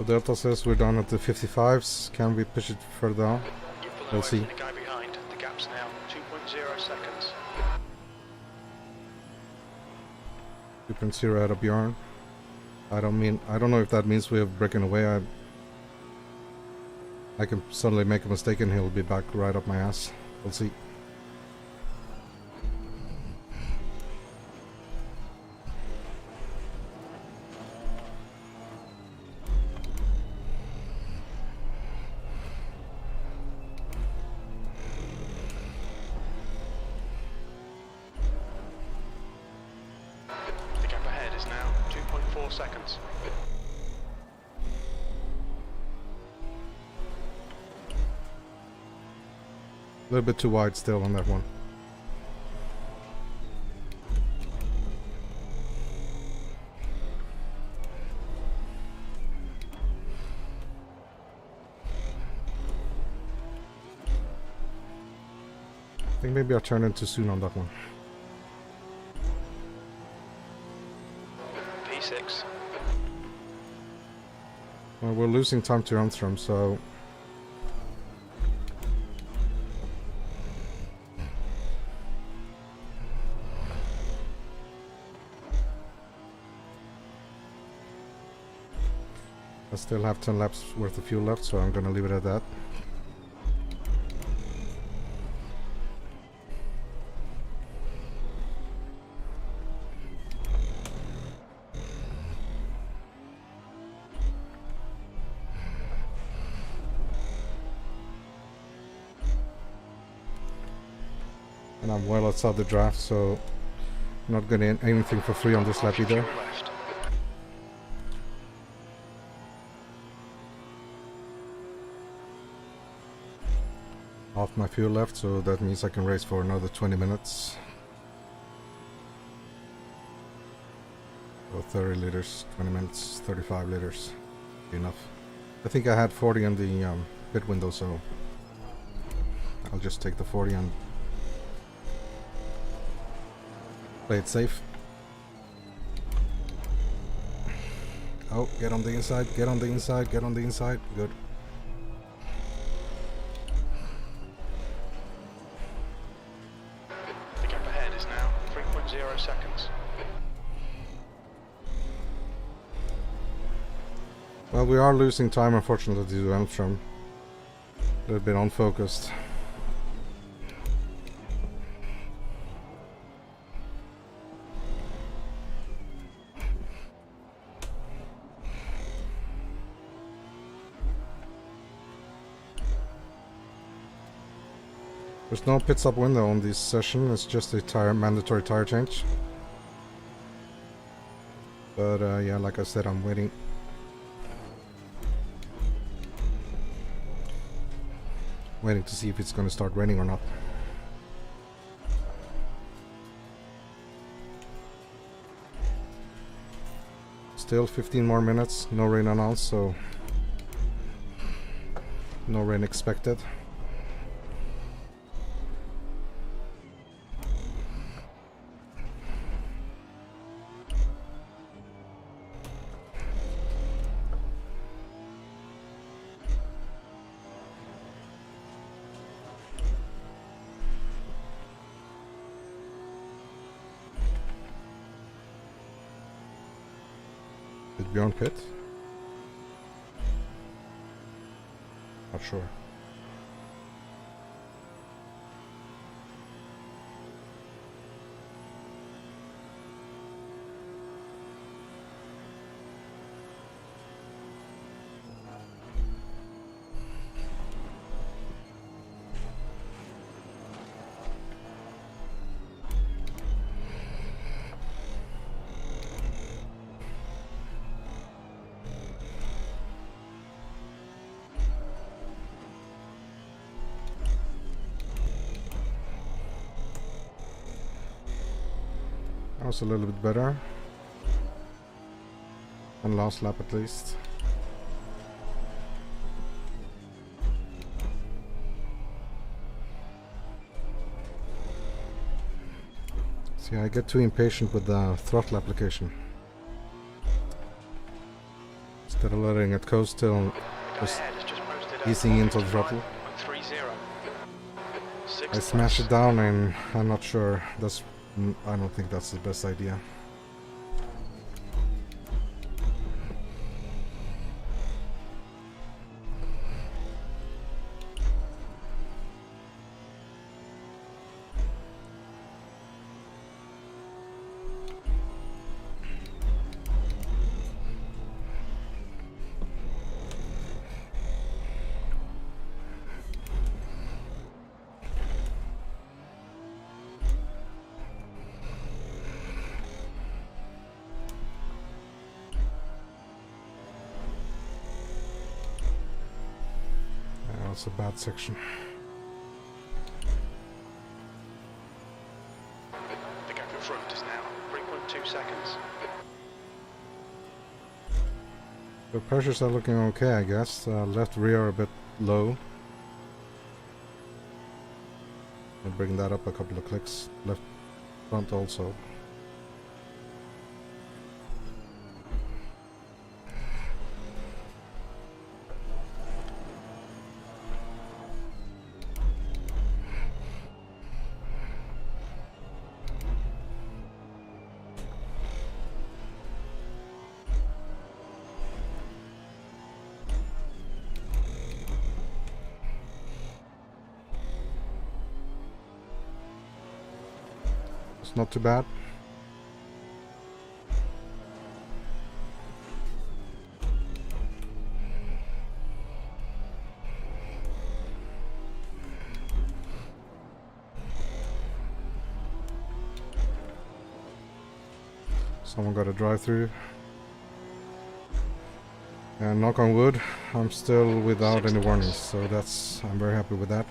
[SPEAKER 1] So Delta says we're down at the 55s. Can we push it further down?
[SPEAKER 2] You're below
[SPEAKER 1] We'll see.
[SPEAKER 2] the guy behind. The gap's now 2.0 seconds.
[SPEAKER 1] 2.0 out of Bjorn. I don't know if that means we're breaking away. I can suddenly make a mistake and he'll be back right up my ass. We'll see.
[SPEAKER 2] The gap ahead is now 2.4 seconds.
[SPEAKER 1] A little bit too wide still on that one. I think maybe I turned in too soon on that one.
[SPEAKER 2] P6.
[SPEAKER 1] Well, we're losing time to Armstrong, so I still have 10 laps worth of fuel left, so I'm gonna leave it at that. And I'm well outside the draft, so I'm not gonna get anything for free on this lap either.
[SPEAKER 2] Left.
[SPEAKER 1] Half my fuel left, so that means I can race for another 20 minutes. So 30 liters, 20 minutes, 35 liters. Enough. I think I had 40 in the pit window, so I'll just take the 40 and play it safe. Oh, get on the inside, get on the inside, get on the inside. Good.
[SPEAKER 2] The gap ahead is now 3.0 seconds.
[SPEAKER 1] Well, we are losing time, unfortunately, to Armstrong. A little bit unfocused. There's no pit stop window on this session, it's just a mandatory tire change. But yeah, like I said, I'm waiting. Waiting to see if it's going to start raining or not. Still 15 more minutes, no rain announced, so no rain expected. Beyond pit? Not sure. That was a little bit better. And last lap at least. See, I get too impatient with the throttle application. Instead of letting it coast till
[SPEAKER 2] The guy
[SPEAKER 1] just
[SPEAKER 2] ahead has just posted
[SPEAKER 1] easing into the throttle.
[SPEAKER 2] 30.
[SPEAKER 1] I smashed it down, and I'm not sure. I don't think that's the best idea. That's a bad section.
[SPEAKER 2] The gap in front is now 3.2 seconds.
[SPEAKER 1] The pressures are looking okay, I guess. Left rear a bit low. I'll bring that up a couple of clicks. Left front also. It's not too bad. Someone got a drive-through. And knock on wood, I'm still without any warnings, so I'm very happy with that.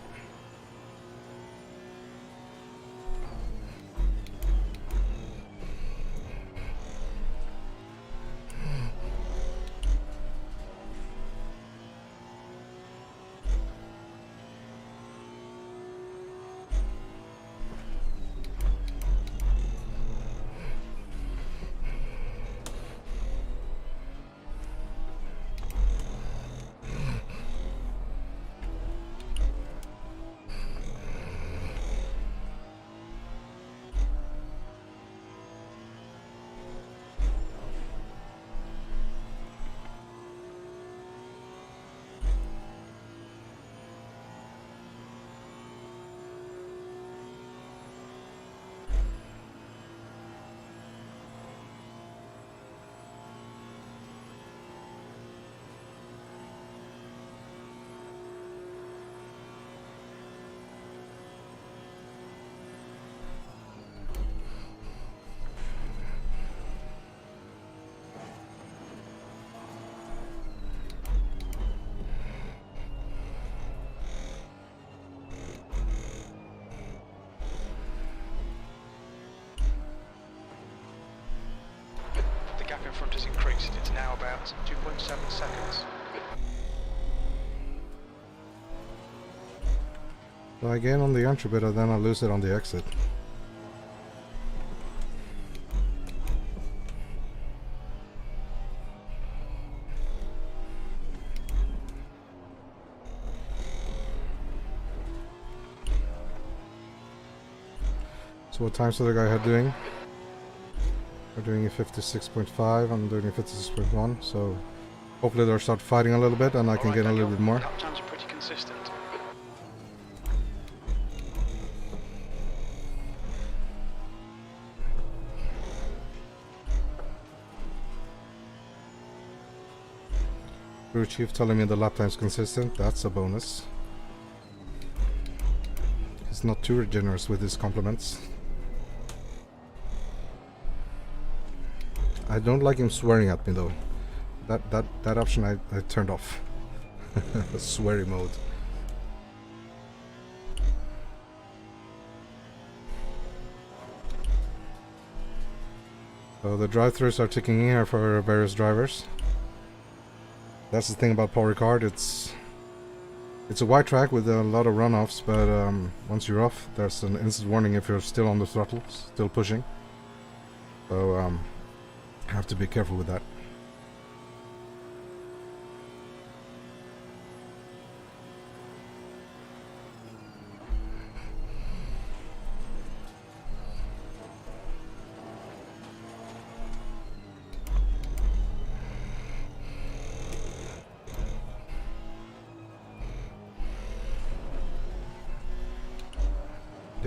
[SPEAKER 2] In front has increased. It's now about 2.7 seconds.
[SPEAKER 1] So I gain on the entry bit and then I lose it on the exit. So what times are the guy ahead doing? We're doing a 56.5, I'm doing a 56.1, so hopefully they'll start fighting a little bit and I can get a little bit more.
[SPEAKER 2] Lap times are pretty consistent.
[SPEAKER 1] Crew chief telling me the lap time's consistent, that's a bonus. He's not too generous with his compliments. I don't like him swearing at me though. That option I turned off. Sweary mode. So the drive-thrus are ticking in here for various drivers. That's the thing about Paul Ricard. It's a wide track with a lot of runoffs, but once you're off, there's an instant warning if you're still on the throttle, still pushing. So have to be careful with that.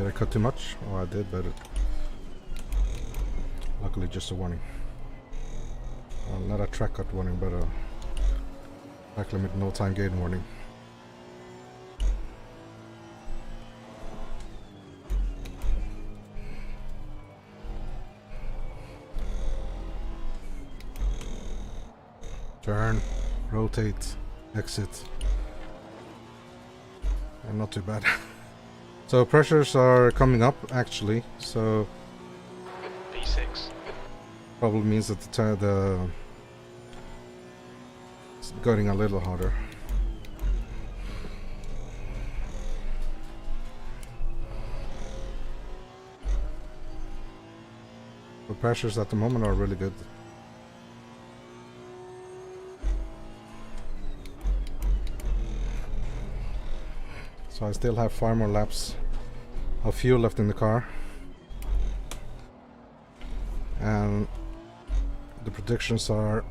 [SPEAKER 1] Did I cut too much? Oh, I did, but luckily just a warning. Well, not a track cut warning, but a track limit no time gain warning. Turn, rotate, exit. And not too bad. So pressures are coming up actually, so
[SPEAKER 2] P6.
[SPEAKER 1] probably means that the it's getting a little harder. The pressures at the moment are really good. So I still have 5 more laps of fuel left in the car, and the predictions are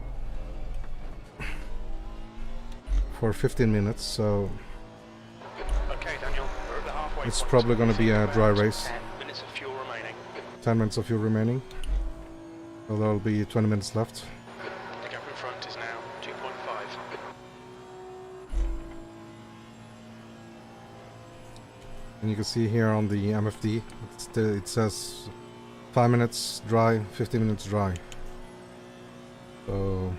[SPEAKER 1] for 15 minutes, so
[SPEAKER 2] Okay, Daniel, we're at the halfway
[SPEAKER 1] it's
[SPEAKER 2] point.
[SPEAKER 1] probably going to be a dry
[SPEAKER 2] About
[SPEAKER 1] race.
[SPEAKER 2] 10 minutes of fuel remaining.
[SPEAKER 1] 10 minutes of fuel remaining, so there'll be 20 minutes left.
[SPEAKER 2] The gap in front is now 2.5.
[SPEAKER 1] And you can see here on the MFD, it says 5 minutes dry, 15 minutes dry. So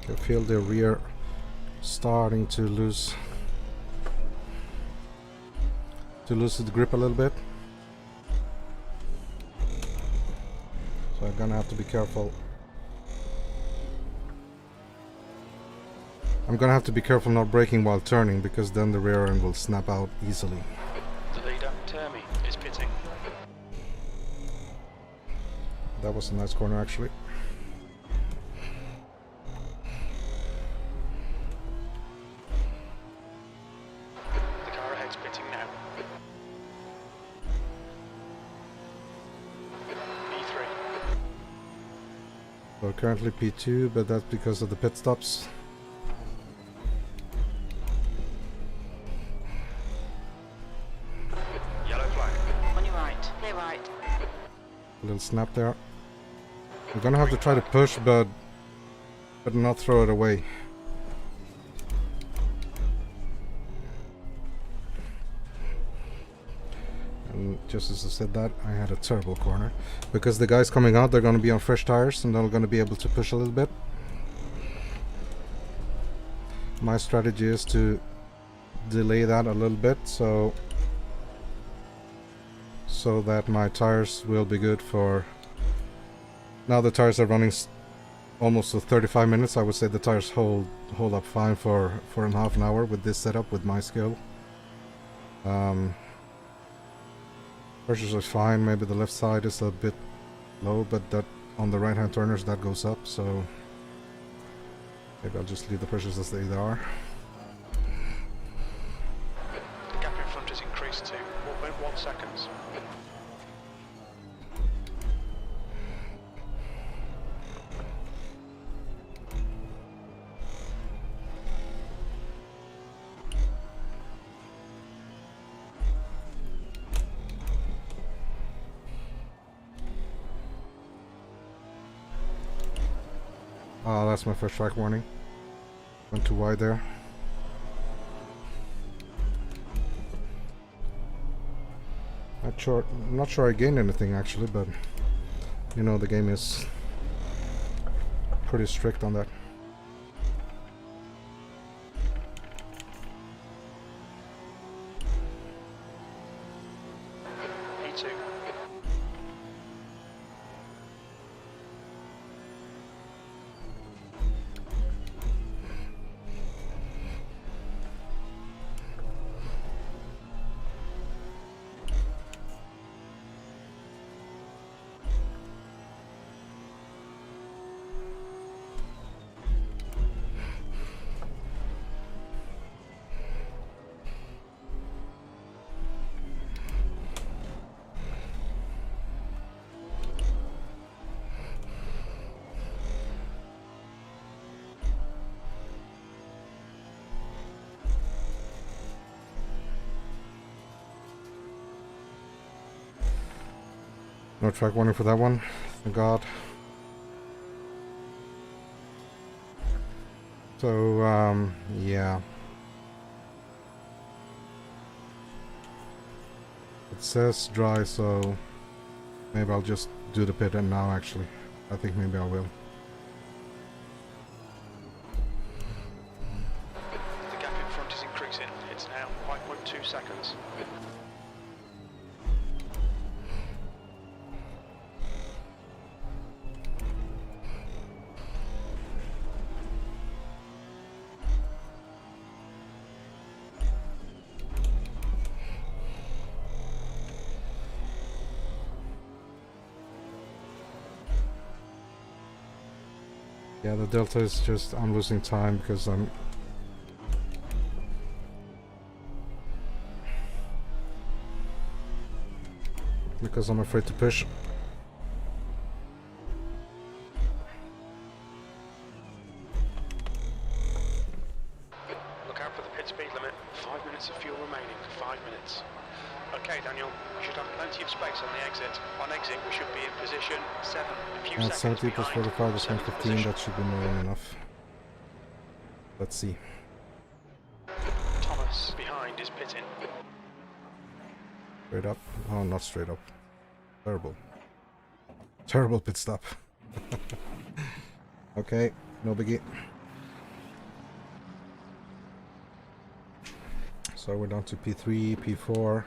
[SPEAKER 1] you feel the rear starting to lose the grip a little bit. So I'm gonna have to be careful. I'm gonna have to be careful not braking while turning, because then the rear end will snap out easily.
[SPEAKER 2] The leader, Termi, is pitting.
[SPEAKER 1] That was a nice corner actually.
[SPEAKER 2] The car ahead's pitting now. P3.
[SPEAKER 1] So currently P2, but that's because of the pit stops.
[SPEAKER 2] Yellow flag.
[SPEAKER 3] On your right. Clear right.
[SPEAKER 1] A little snap there. I'm gonna have to try to push, but not throw it away. And just as I said that, I had a terrible corner, because the guys coming out, they're gonna be on fresh tires and they're gonna be able to push a little bit. My strategy is to delay that a little bit, so that my tires will be good for... Now the tires are running almost to 35 minutes. I would say the tires hold up fine for a half an hour with this setup, with my skill. Pressures are fine. Maybe the left side is a bit low, but that on the right hand turners that goes up, so maybe I'll just leave the pressures as they are.
[SPEAKER 2] The gap in front has increased to 1.1 seconds.
[SPEAKER 1] Oh, that's my first track warning. Went too wide there. Not sure I gained anything actually, but you know the game is pretty strict on that.
[SPEAKER 2] P2.
[SPEAKER 1] No track warning for that one, thank God. So, yeah. It says dry, so maybe I'll just do the pit end now, actually. I think maybe I will.
[SPEAKER 2] The gap in front is increasing. It's now 5.2 seconds.
[SPEAKER 1] Yeah, the delta is just, I'm losing time because I'm afraid to push.
[SPEAKER 2] Look out for the pit speed limit. 5 minutes of fuel remaining. 5 minutes. Okay, Daniel, we should have plenty of space on the exit. On exit, we should be in position 7. A few
[SPEAKER 1] At
[SPEAKER 2] seconds
[SPEAKER 1] 70 plus
[SPEAKER 2] behind.
[SPEAKER 1] 45 is
[SPEAKER 2] 7th
[SPEAKER 1] 115,
[SPEAKER 2] position.
[SPEAKER 1] that should be more than enough. Let's see.
[SPEAKER 2] Thomas behind is pitting.
[SPEAKER 1] Straight up. Oh, not straight up. Terrible. Terrible pit stop. Okay, no biggie. So we're down to P3, P4.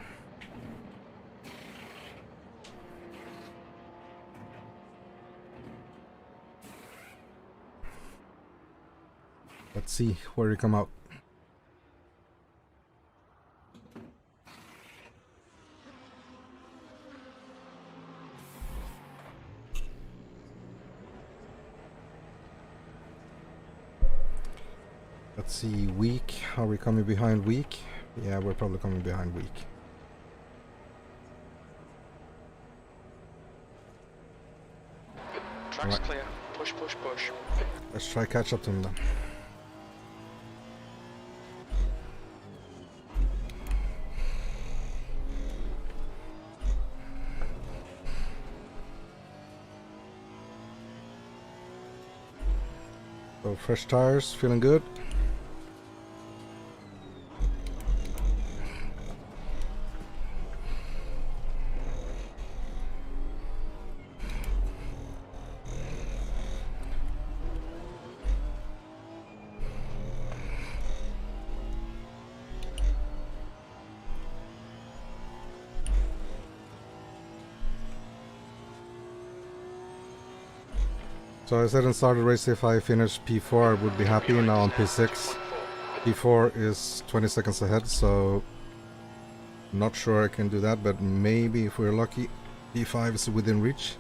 [SPEAKER 1] Let's see where we come out. Let's see, weak. Are we coming behind weak? Yeah, we're probably coming behind weak.
[SPEAKER 2] Track's
[SPEAKER 1] Right.
[SPEAKER 2] clear. Push, push, push.
[SPEAKER 1] Let's try catch up to him then. So fresh tires, feeling good. So I said in start the race if I finish P4 I would be happy. Now on P6. P4 is 20 seconds ahead, so not sure I can do that, but maybe if we're lucky P5 is within reach.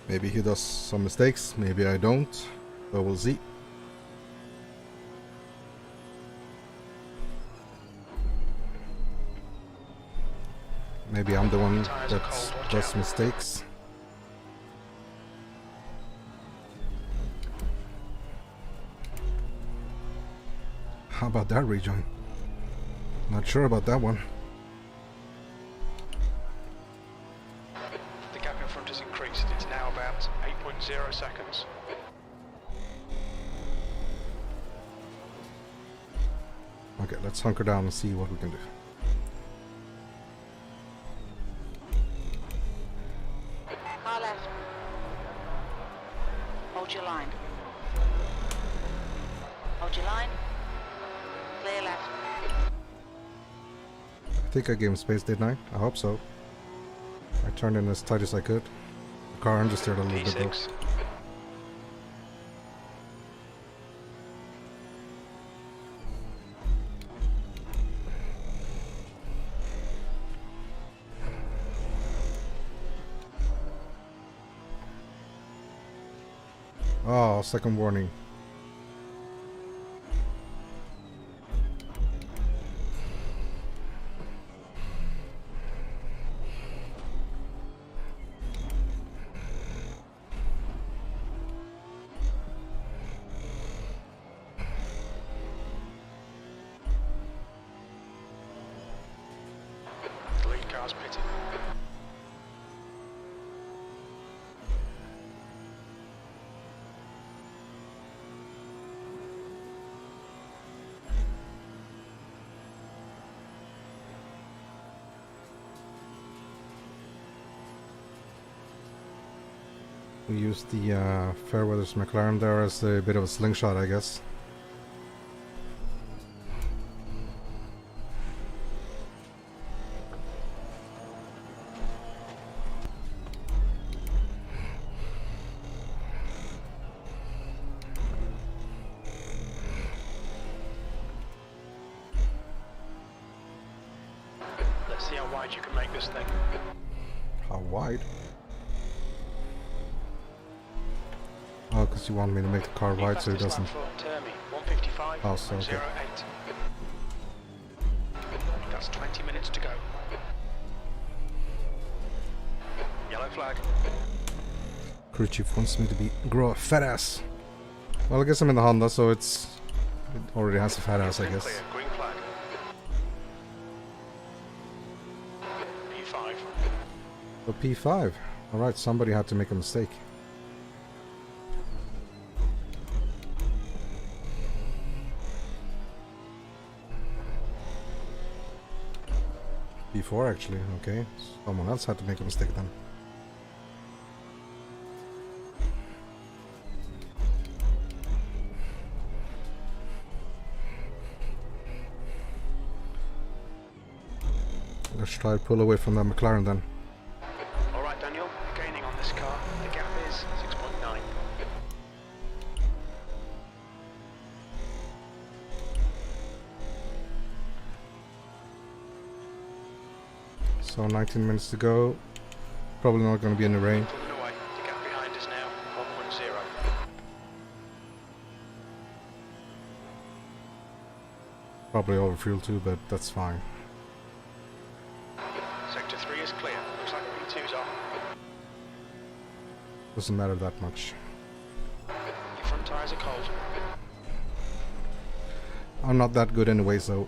[SPEAKER 1] Maybe he does some mistakes, maybe I don't, so we'll see. Maybe I'm the one that does mistakes. How about that rejoin? Not sure about that one.
[SPEAKER 2] The gap in front has increased. It's now about 8.0 seconds.
[SPEAKER 1] Okay, let's hunker down and see what we can do.
[SPEAKER 3] Car left. Hold your line. Hold your line. Clear left.
[SPEAKER 1] I think I gave him space, didn't I? I hope so. I turned in as tight as I could. The car understeered a little bit though.
[SPEAKER 2] P6.
[SPEAKER 1] Oh, second warning.
[SPEAKER 2] The lead car's pitting.
[SPEAKER 1] We used the Fairweather's McLaren there as a bit of a slingshot, I guess.
[SPEAKER 2] Let's see how wide you can make this thing.
[SPEAKER 1] How wide? Oh, because you want me to make the car wide so it doesn't...
[SPEAKER 2] Termi, 155,
[SPEAKER 1] oh, so okay.
[SPEAKER 2] 08. That's 20 minutes to go. Yellow flag.
[SPEAKER 1] Crew chief wants me to grow a fat ass. Well, I guess I'm in the Honda, so it already has a fat ass, I guess.
[SPEAKER 2] Clear. Green flag. P5.
[SPEAKER 1] So P5. Alright, somebody had to make a mistake. P4 actually, okay. Someone else had to make a mistake then. Let's try to pull away from that McLaren then.
[SPEAKER 2] Alright Daniel, gaining on this car. The gap is 6.9.
[SPEAKER 1] So 19 minutes to go. Probably not going to be in the rain.
[SPEAKER 2] Pulling away. The gap behind is now 1.0.
[SPEAKER 1] Probably over fuel too, but that's fine.
[SPEAKER 2] Sector 3 is clear. Looks like P2's off.
[SPEAKER 1] Doesn't matter that much.
[SPEAKER 2] Your front tyres are cold.
[SPEAKER 1] I'm not that good anyway, so...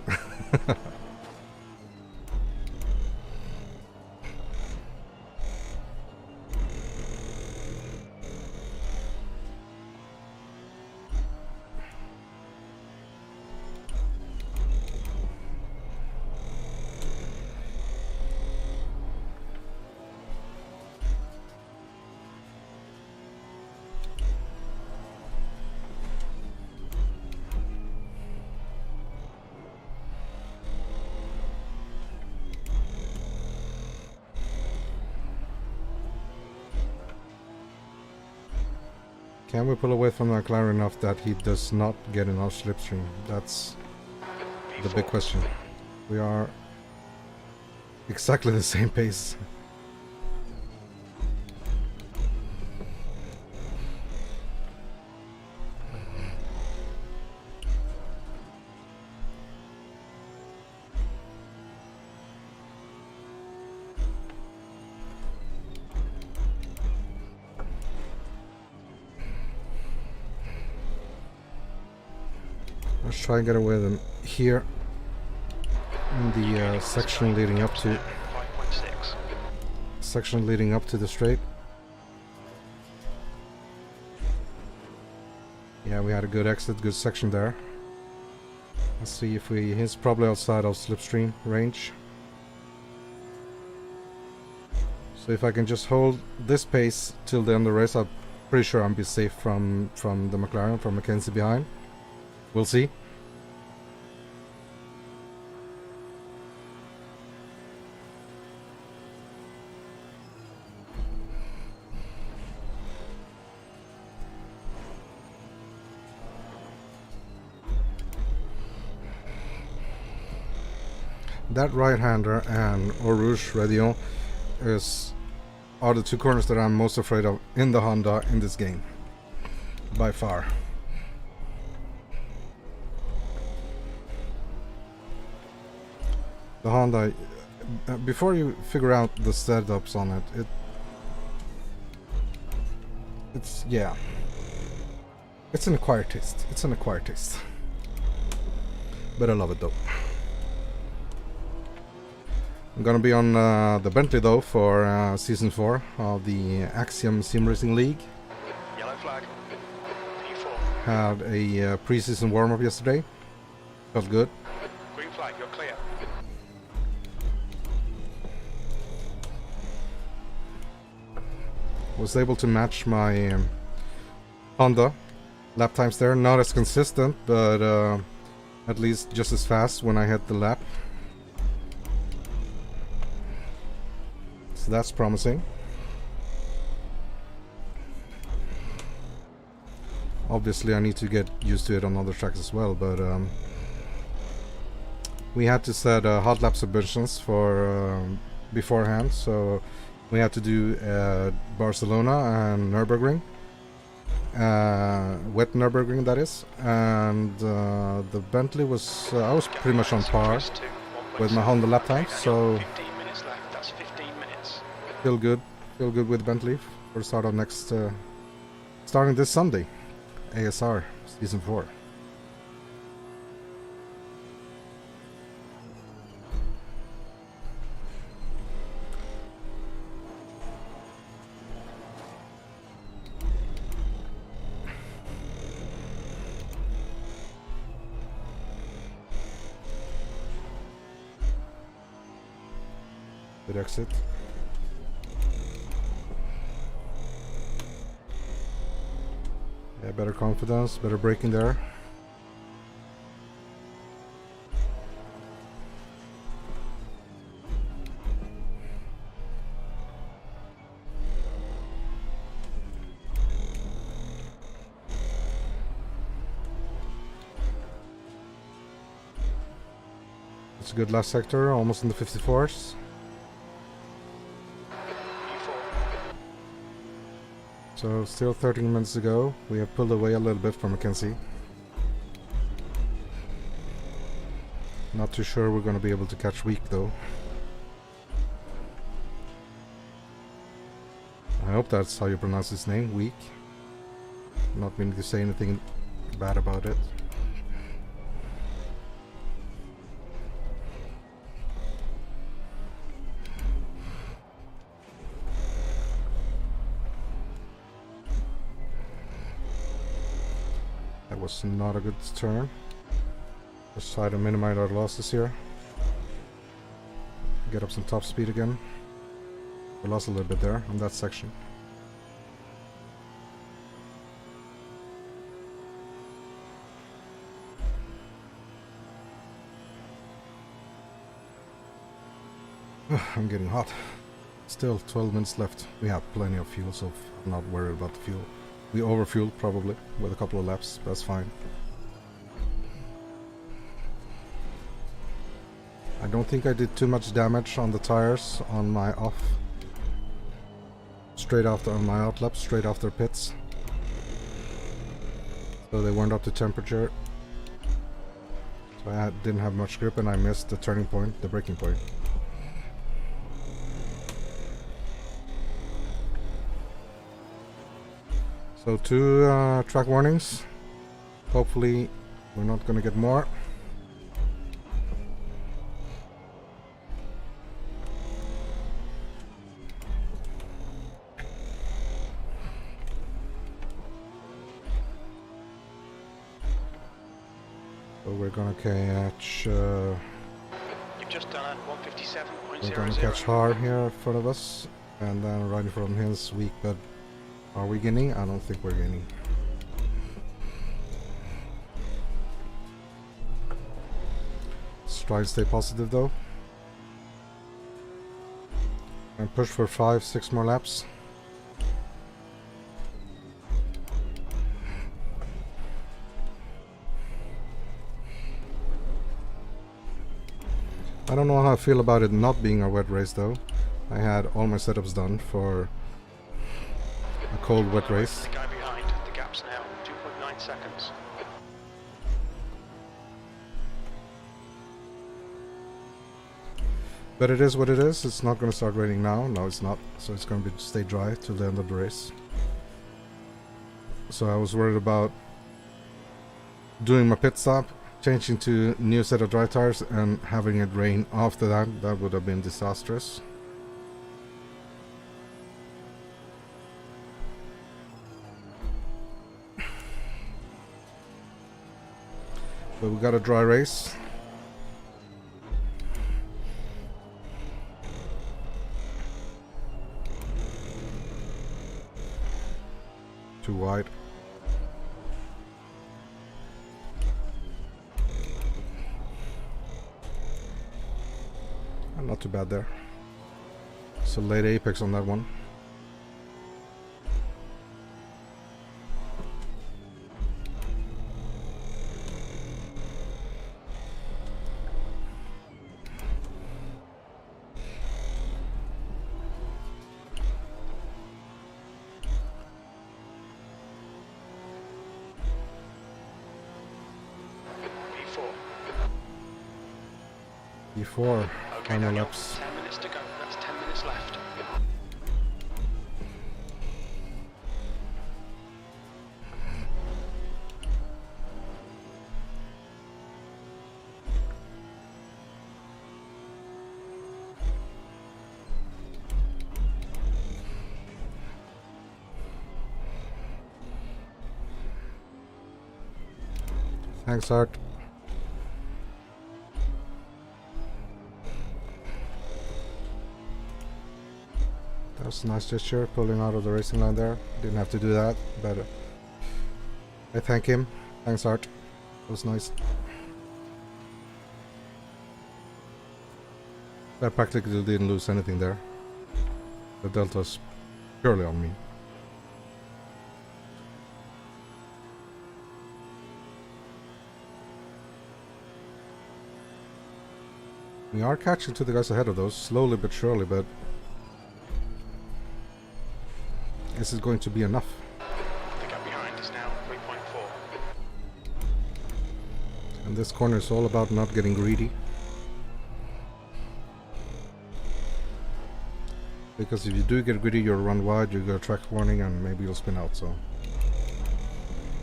[SPEAKER 1] Can we pull away from the McLaren enough that he does not get enough slipstream? That's the big question. We are exactly the same pace. Let's try and get away with them here in the section leading up to
[SPEAKER 2] 5.6.
[SPEAKER 1] the straight. Yeah, we had a good exit, good section there. Let's see if he's probably outside of slipstream range. So if I can just hold this pace till the end of the race, I'm pretty sure I'll be safe from the McLaren, from Mackenzie behind. We'll see. That right-hander and Eau Rouge Radio are the two corners that I'm most afraid of in the Honda in this game, by far. The Honda, before you figure out the setups on it, it's yeah, it's an acquired taste. It's an acquired taste, but I love it though. I'm gonna be on the Bentley though for season 4 of the Axiom Sim Racing League.
[SPEAKER 2] Yellow flag. P4.
[SPEAKER 1] Had a pre-season warm-up yesterday. Felt good.
[SPEAKER 2] Green flag, you're clear.
[SPEAKER 1] Was able to match my Honda lap times there. Not as consistent, but at least just as fast when I hit the lap. So that's promising. Obviously I need to get used to it on other tracks as well, but we had to set hot lap submissions for beforehand, so we had to do Barcelona and Nürburgring, wet Nürburgring that is, and the Bentley was I was pretty much on par with my Honda lap time, so
[SPEAKER 2] 15 minutes left. That's 15 minutes.
[SPEAKER 1] feel good with Bentley for the start of next starting this Sunday, ASR season 4. Good exit. Yeah, better confidence, better braking there. It's a good last sector, almost in the 54s. So still 13 minutes to go. We have pulled away a little bit from Mackenzie. Not too sure we're going to be able to catch Week though. I hope that's how you pronounce his name, Week. Not meaning to say anything bad about it. That was not a good turn. Just try to minimize our losses here. Get up some top speed again. We lost a little bit there on that section. I'm getting hot. Still 12 minutes left. We have plenty of fuel, so I'm not worried about the fuel. We overfueled probably with a couple of laps. That's fine. I don't think I did too much damage on the tires on my off. Straight after on my out lap, straight after pits. So they weren't up to temperature. So I didn't have much grip and I missed the turning point, the braking point. So 2 track warnings. Hopefully we're not going to get more. So we're going to catch...
[SPEAKER 2] You've just done a 157.00.
[SPEAKER 1] we're going to catch Har here in front of us. And then right in front of him is Weak, but are we gaining? I don't think we're gaining. Let's try to stay positive though. And push for 5-6 more laps. I don't know how I feel about it not being a wet race though. I had all my setups done for a cold wet race.
[SPEAKER 2] The guy behind, the gap's now 2.9 seconds.
[SPEAKER 1] But it is what it is. It's not going to start raining now. No, it's not. So it's going to stay dry till the end of the race. So I was worried about doing my pit stop, changing to new set of dry tires and having it rain after that. That would have been disastrous. But we got a dry race. Too wide. Not too bad there. So late apex on that one. Before final laps.
[SPEAKER 2] 10 minutes to go. That's 10 minutes left.
[SPEAKER 1] Thanks, Art. That was a nice gesture, pulling out of the racing line there. Didn't have to do that, but I thank him. Thanks, Art. It was nice. I practically didn't lose anything there. The delta's purely on me. We are catching to the guys ahead of those, slowly but surely, but this is going to be enough.
[SPEAKER 2] The gap behind is now 3.4.
[SPEAKER 1] And this corner is all about not getting greedy. Because if you do get greedy, you'll run wide, you get a track warning, and maybe you'll spin out, so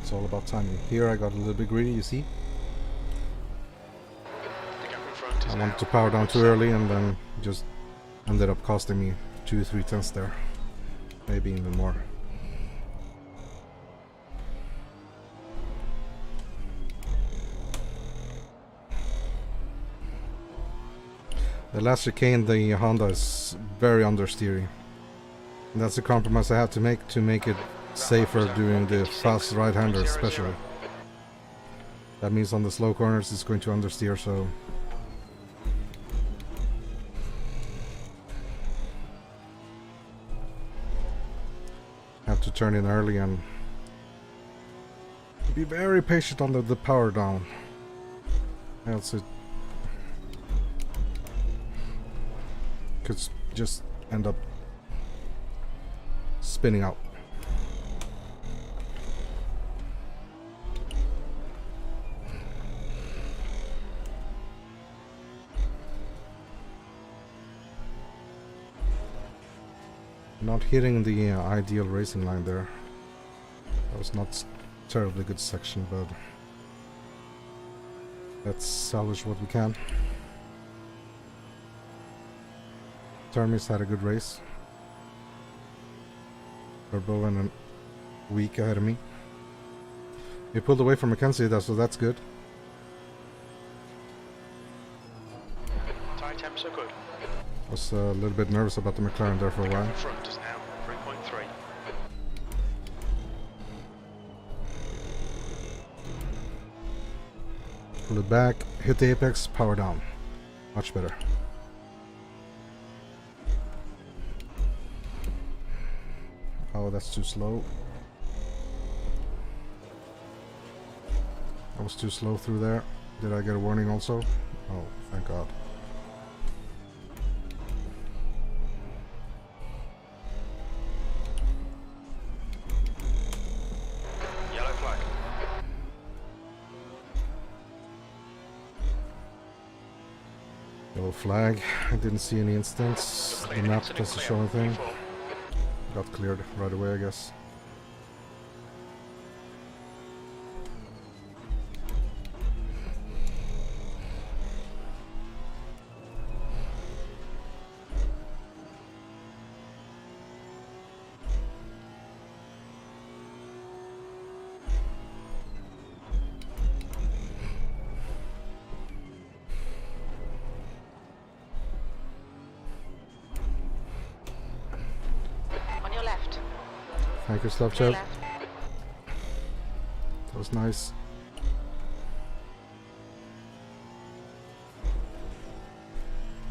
[SPEAKER 1] it's all about timing. Here I got a little bit greedy, you see? I wanted to power down too early and then just ended up costing me 2-3 tenths there. Maybe even more. The last chicane, the Honda is very understeery. And that's a compromise I have to make it safer during the fast right-handers especially. That means on the slow corners it's going to understeer, so have to turn in early and be very patient on the power down, else it could just end up spinning out. Not hitting the ideal racing line there. That was not terribly good section, but let's salvage what we can. Termis had a good race. Turbo and a week ahead of me. He pulled away from Mackenzie, so that's good.
[SPEAKER 2] Tire temps are good.
[SPEAKER 1] I was a little bit nervous about the McLaren there for a while.
[SPEAKER 2] Front is now 3.3.
[SPEAKER 1] Pull it back, hit the apex, power down. Much better. Oh, that's too slow. I was too slow through there. Did I get a warning also? Oh, thank God.
[SPEAKER 2] Yellow flag.
[SPEAKER 1] Yellow flag. I didn't see any incidents. The map doesn't show anything. Got cleared right away, I guess.
[SPEAKER 3] On your left.
[SPEAKER 1] Thank you,
[SPEAKER 3] Clear
[SPEAKER 1] Slapchat.
[SPEAKER 3] left.
[SPEAKER 1] was nice.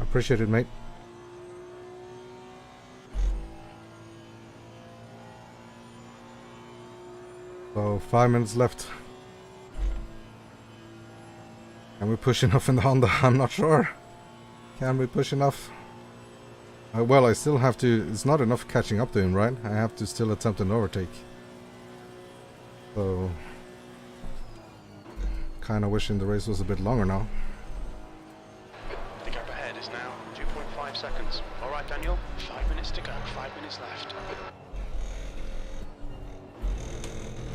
[SPEAKER 1] Appreciate it, mate. So 5 minutes left. Can we push enough in the Honda? I'm not sure. Can we push enough? Well, I still have to... It's not enough catching up to him, right? I have to still attempt an overtake. So... Kinda wishing the race was a bit longer now.
[SPEAKER 2] The gap ahead is now 2.5 seconds. Alright, Daniel, 5 minutes to go, 5 minutes left.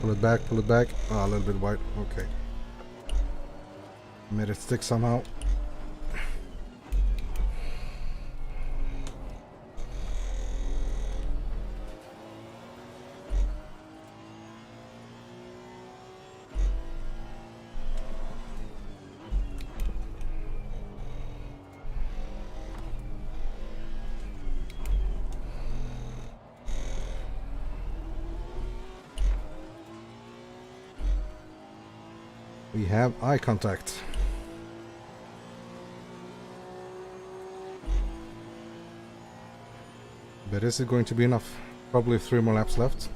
[SPEAKER 1] Pull it back, pull it back. Ah, a little bit wide. Okay. Made it stick somehow. We have eye contact. But is it going to be enough? Probably 3 more laps left.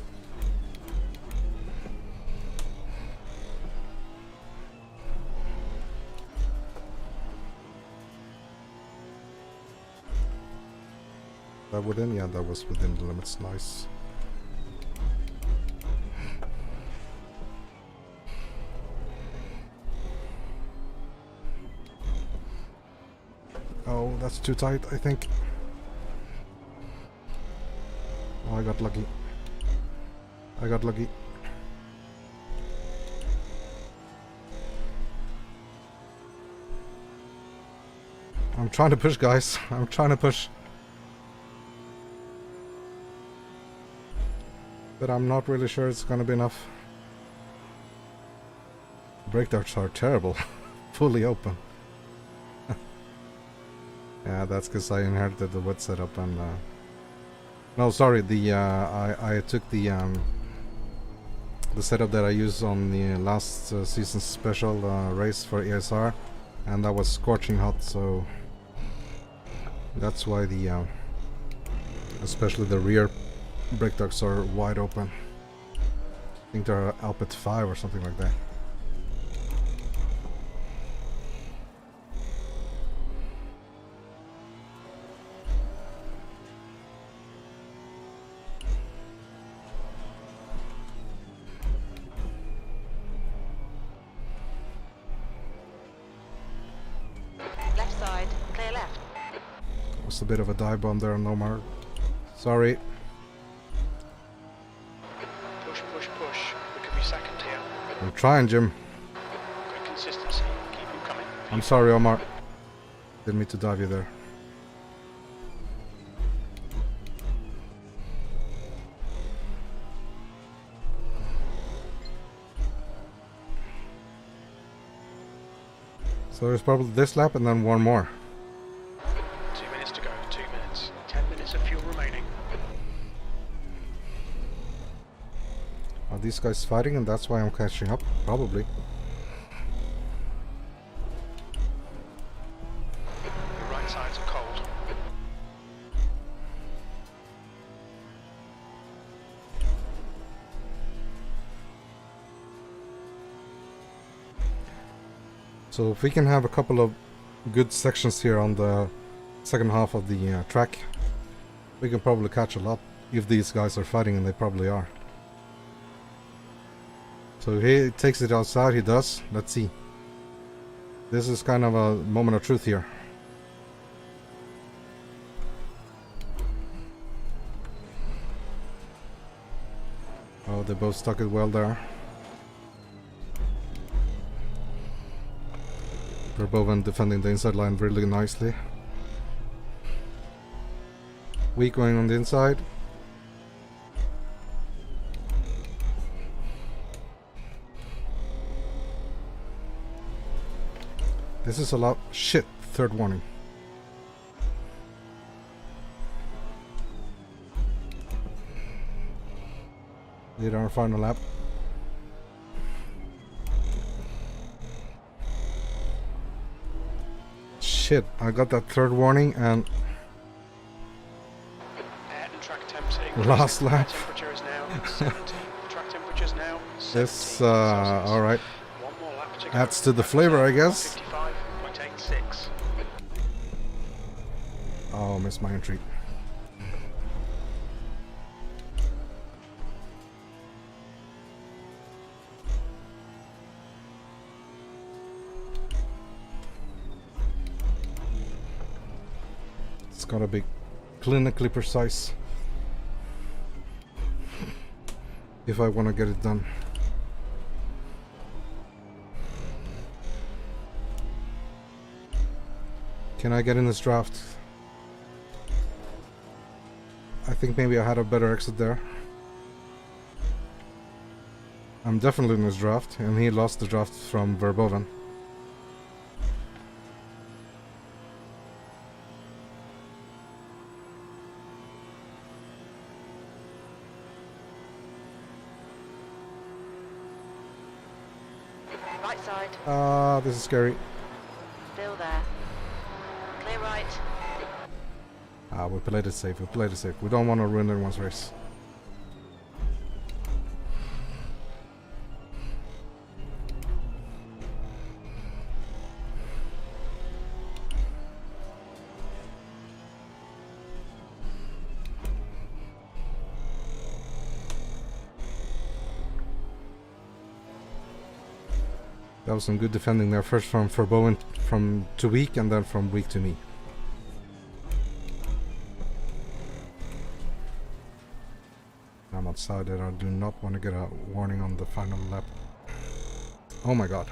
[SPEAKER 1] That within? Yeah, that was within the limits. Nice. Oh, that's too tight, I think. Oh, I got lucky. I got lucky. I'm trying to push, guys. I'm trying to push. But I'm not really sure it's gonna be enough. Brake darts are terrible. Fully open. Yeah, that's because I inherited the wet setup and... No, sorry, I took the setup that I used on the last season's special race for ESR, and that was scorching hot, so that's why the especially the rear brake ducts are wide open. I think they're Alpet 5 or something like that.
[SPEAKER 3] Left side, clear left.
[SPEAKER 1] Was a bit of a dive bomb there, Nomar. Sorry.
[SPEAKER 2] Push, push, push. We could be second here.
[SPEAKER 1] I'm trying, Jim.
[SPEAKER 2] Good consistency. Keep them coming.
[SPEAKER 1] I'm sorry, Omar. Didn't mean to dive you there. So there's probably this lap and then one more.
[SPEAKER 2] 2 minutes to go, 2 minutes. 10 minutes of fuel remaining.
[SPEAKER 1] Are these guys fighting and that's why I'm catching up? Probably.
[SPEAKER 2] Your right sides are cold.
[SPEAKER 1] So if we can have a couple of good sections here on the second half of the track, we can probably catch a lot if these guys are fighting, and they probably are. So he takes it outside, he does. Let's see. This is kind of a moment of truth here. Oh, they both stuck it well there. Verboven defending the inside line really nicely. Weak going on the inside. This is a lot. Shit, third warning. Did our final lap. shit, I got that third warning and
[SPEAKER 2] Air and track temps
[SPEAKER 1] last
[SPEAKER 2] increasing.
[SPEAKER 1] lap.
[SPEAKER 2] Temperature is now 70. The track temperature is now 70
[SPEAKER 1] This,
[SPEAKER 2] Celsius.
[SPEAKER 1] alright.
[SPEAKER 2] One more lap to go.
[SPEAKER 1] Adds to the flavor, I guess.
[SPEAKER 2] 55.86.
[SPEAKER 1] Oh, missed my entry. It's gotta be clinically precise if I want to get it done. Can I get in this draft? I think maybe I had a better exit there. I'm definitely in this draft, and he lost the draft from Verboven.
[SPEAKER 3] Right side.
[SPEAKER 1] This is scary.
[SPEAKER 3] Still there. Clear right.
[SPEAKER 1] We played it safe, we played it safe. We don't want to ruin anyone's race. That was some good defending there, first from Verboven from to weak and then from weak to me. I'm outside and I do not want to get a warning on the final lap. Oh my god.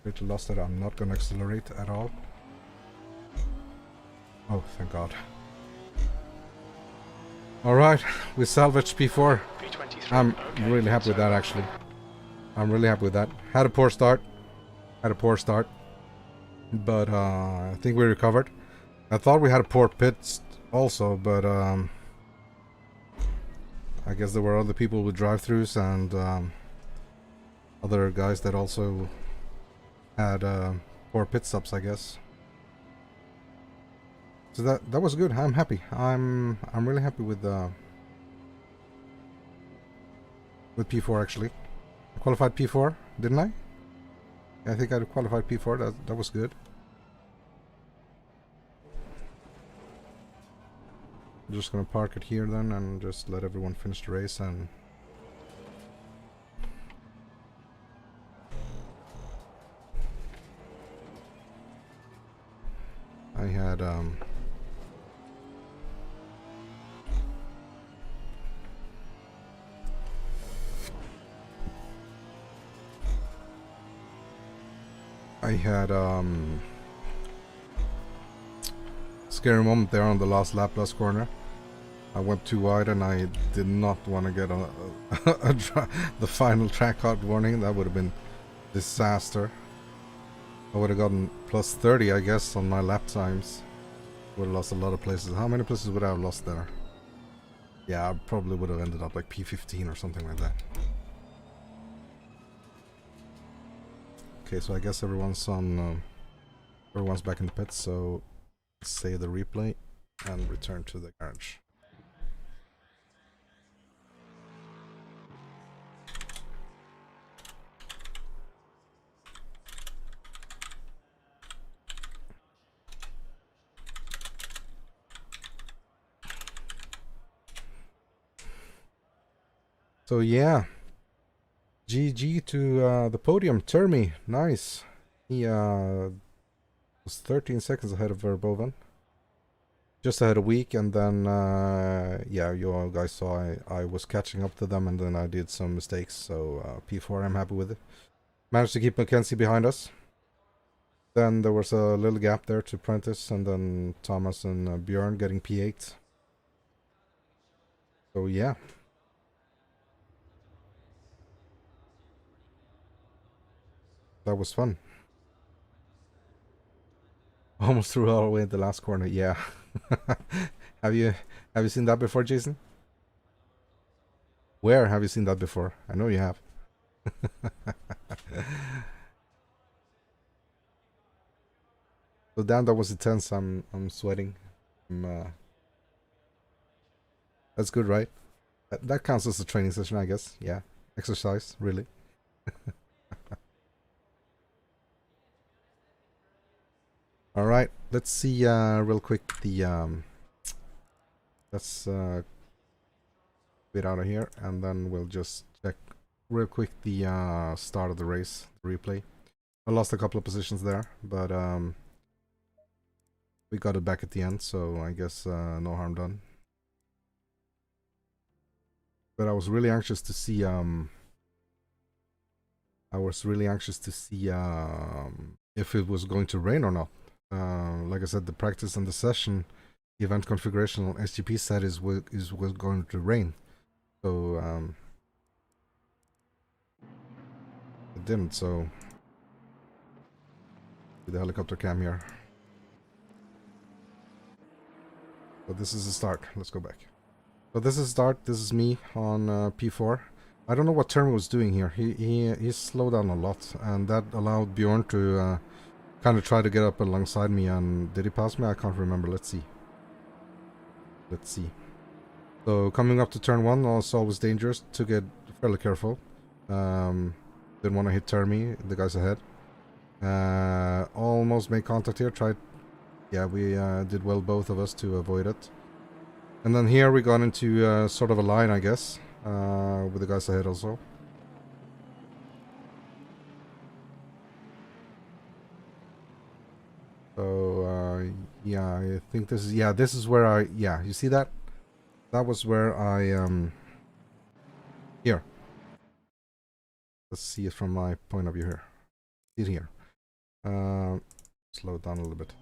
[SPEAKER 1] Completely lost it. I'm not going to accelerate at all. Oh, thank god. Alright, we salvaged P4.
[SPEAKER 2] P23.
[SPEAKER 1] I'm
[SPEAKER 2] Okay,
[SPEAKER 1] really happy with that actually. I'm really happy with that. Had a poor start. But I think we recovered. I thought we had a poor pit also, but I guess there were other people with drive-thrus and other guys that also had poor pit stops, I guess. So that was good. I'm happy. I'm really happy with P4 actually. I qualified P4, didn't I? I think I qualified P4. That was good. I'm just gonna park it here then and just let everyone finish the race and I had scary moment there on the last lap, last corner. I went too wide and I did not want to get the final track out warning. That would have been disaster. I would have gotten plus 30, I guess, on my lap times. Would have lost a lot of places. How many places would I have lost there? Yeah, I probably would have ended up like P15 or something like that. Okay, so I guess everyone's back in the pits, so let's save the replay and return to the garage. So yeah, GG to the podium, Termi, nice. He was 13 seconds ahead of Verboven. Just ahead a week, and then yeah, you all guys saw I was catching up to them, and then I did some mistakes. So P4, I'm happy with it. Managed to keep Mackenzie behind us. Then there was a little gap there to Prentice, and then Thomas and Björn getting P8. So yeah. That was fun. Almost threw all the way in the last corner. Yeah. Have you seen that before, Jason? Where have you seen that before? I know you have. So damn, that was intense. I'm sweating. That's good, right? That counts as a training session, I guess. Yeah, exercise, really. All right, let's see real quick the let's get out of here, and then we'll just check real quick the start of the race, the replay. I lost a couple of positions there, but we got it back at the end, so I guess no harm done. But I was really anxious to see if it was going to rain or not. Like I said, the practice and the session event configuration on SGP set was going to rain, so it didn't. So the helicopter cam here. But this is the start. Let's go back. So this is start. This is me on P4. I don't know what Termi was doing here. He slowed down a lot, and that allowed Bjorn to kind of try to get up alongside me. And did he pass me? I can't remember. Let's see. Let's see. So coming up to turn 1 was always dangerous. To get fairly careful. Didn't want to hit Termi, the guys ahead. Almost made contact here. Tried. Yeah, we did well, both of us, to avoid it. And then here we got into sort of a line, I guess, with the guys ahead also. So yeah, I think this is, yeah, this is where I, yeah, you see that? That was where I here. Let's see it from my point of view here. See it here. Slow it down a little bit.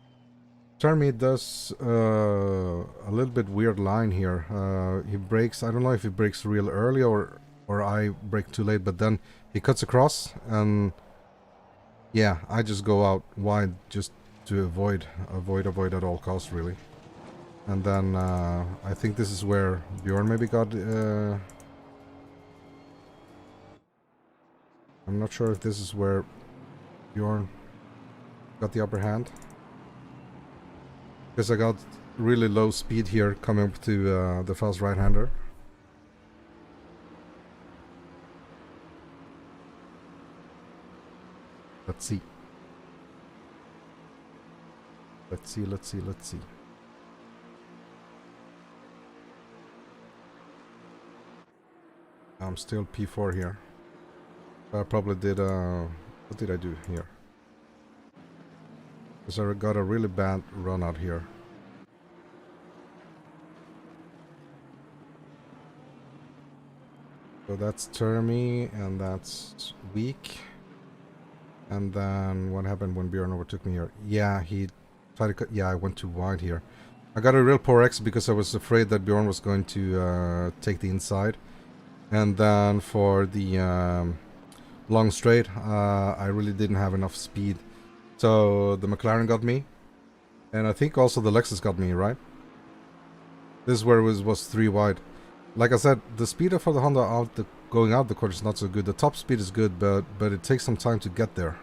[SPEAKER 1] Termi does a little bit weird line here. He brakes, I don't know if he brakes real early or I brake too late, but then he cuts across, and yeah, I just go out wide just to avoid at all costs, really. And then I think this is where Bjorn maybe got I'm not sure if this is where Bjorn got the upper hand, because I got really low speed here coming up to the fast right-hander. Let's see. Let's see, let's see, let's see. I'm still P4 here. I probably did, what did I do here? Because I got a really bad run out here. So that's Termi, and that's weak. And then what happened when Bjorn overtook me here? Yeah, he tried to cut. Yeah, I went too wide here. I got a real poor exit because I was afraid that Bjorn was going to take the inside. And then for the long straight, I really didn't have enough speed. So the McLaren got me. And I think also the Lexus got me, right? This is where it was 3 wide. Like I said, the speed for the Honda going out the corner is not so good. The top speed is good, but it takes some time to get there.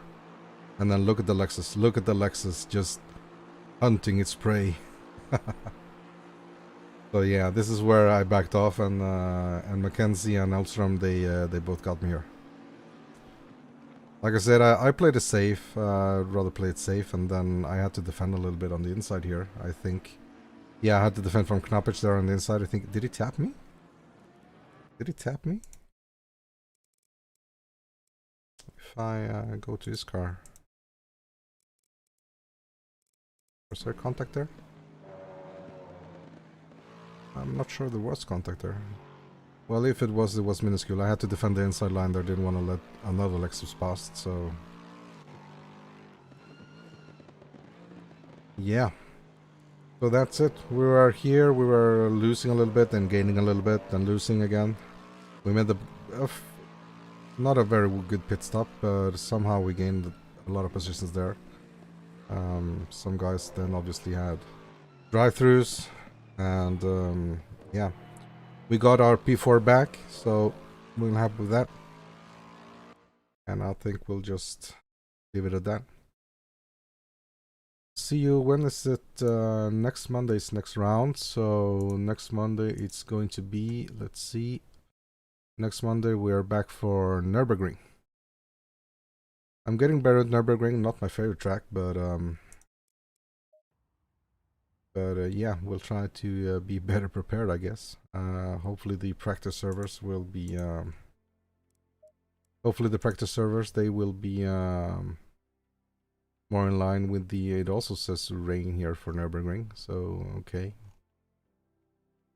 [SPEAKER 1] And then look at the Lexus. Look at the Lexus just hunting its prey. So yeah, this is where I backed off, and Mackenzie and Elstrom, they both got me here. Like I said, I played it safe. I'd rather play it safe, and then I had to defend a little bit on the inside here, I think. Yeah, I had to defend from Knappich there on the inside, I think. Did he tap me? Did he tap me? If I go to his car. Was there contact there? I'm not sure there was contact there. Well, if it was minuscule. I had to defend the inside line there. Didn't want to let another Lexus pass, so... yeah. So that's it. We were here, we were losing a little bit, then gaining a little bit, then losing again. We made the... not a very good pit stop, but somehow we gained a lot of positions there. Some guys then obviously had drive-thrus, and yeah. We got our P4 back, so we're happy with that. And I think we'll just leave it at that. See see you. When is it? Next Monday's next round. So next Monday it's going to be, let's see. Next Monday we are back for Nürburgring. I'm getting better at Nürburgring, not my favorite track, but yeah, we'll try to be better prepared, I guess. Hopefully the practice servers will be they will be more in line with the, it also says rain here for Nürburgring, so okay.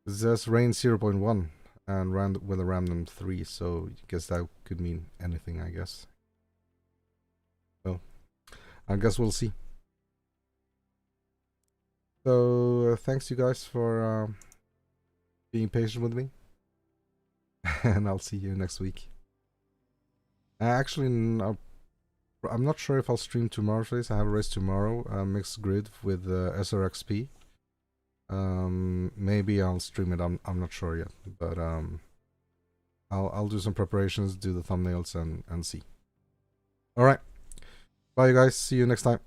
[SPEAKER 1] It says rain 0.1 and with a random 3, so I guess that could mean anything, I guess. So I guess we'll see. So thanks you guys for being patient with me. And I'll see you next week. Actually, I'm not sure if I'll stream tomorrow's race. I have a race tomorrow, mixed grid with SRXP. Maybe I'll stream it. I'm not sure yet, but I'll do some preparations, do the thumbnails, and see. All right, bye, you guys. See you next time.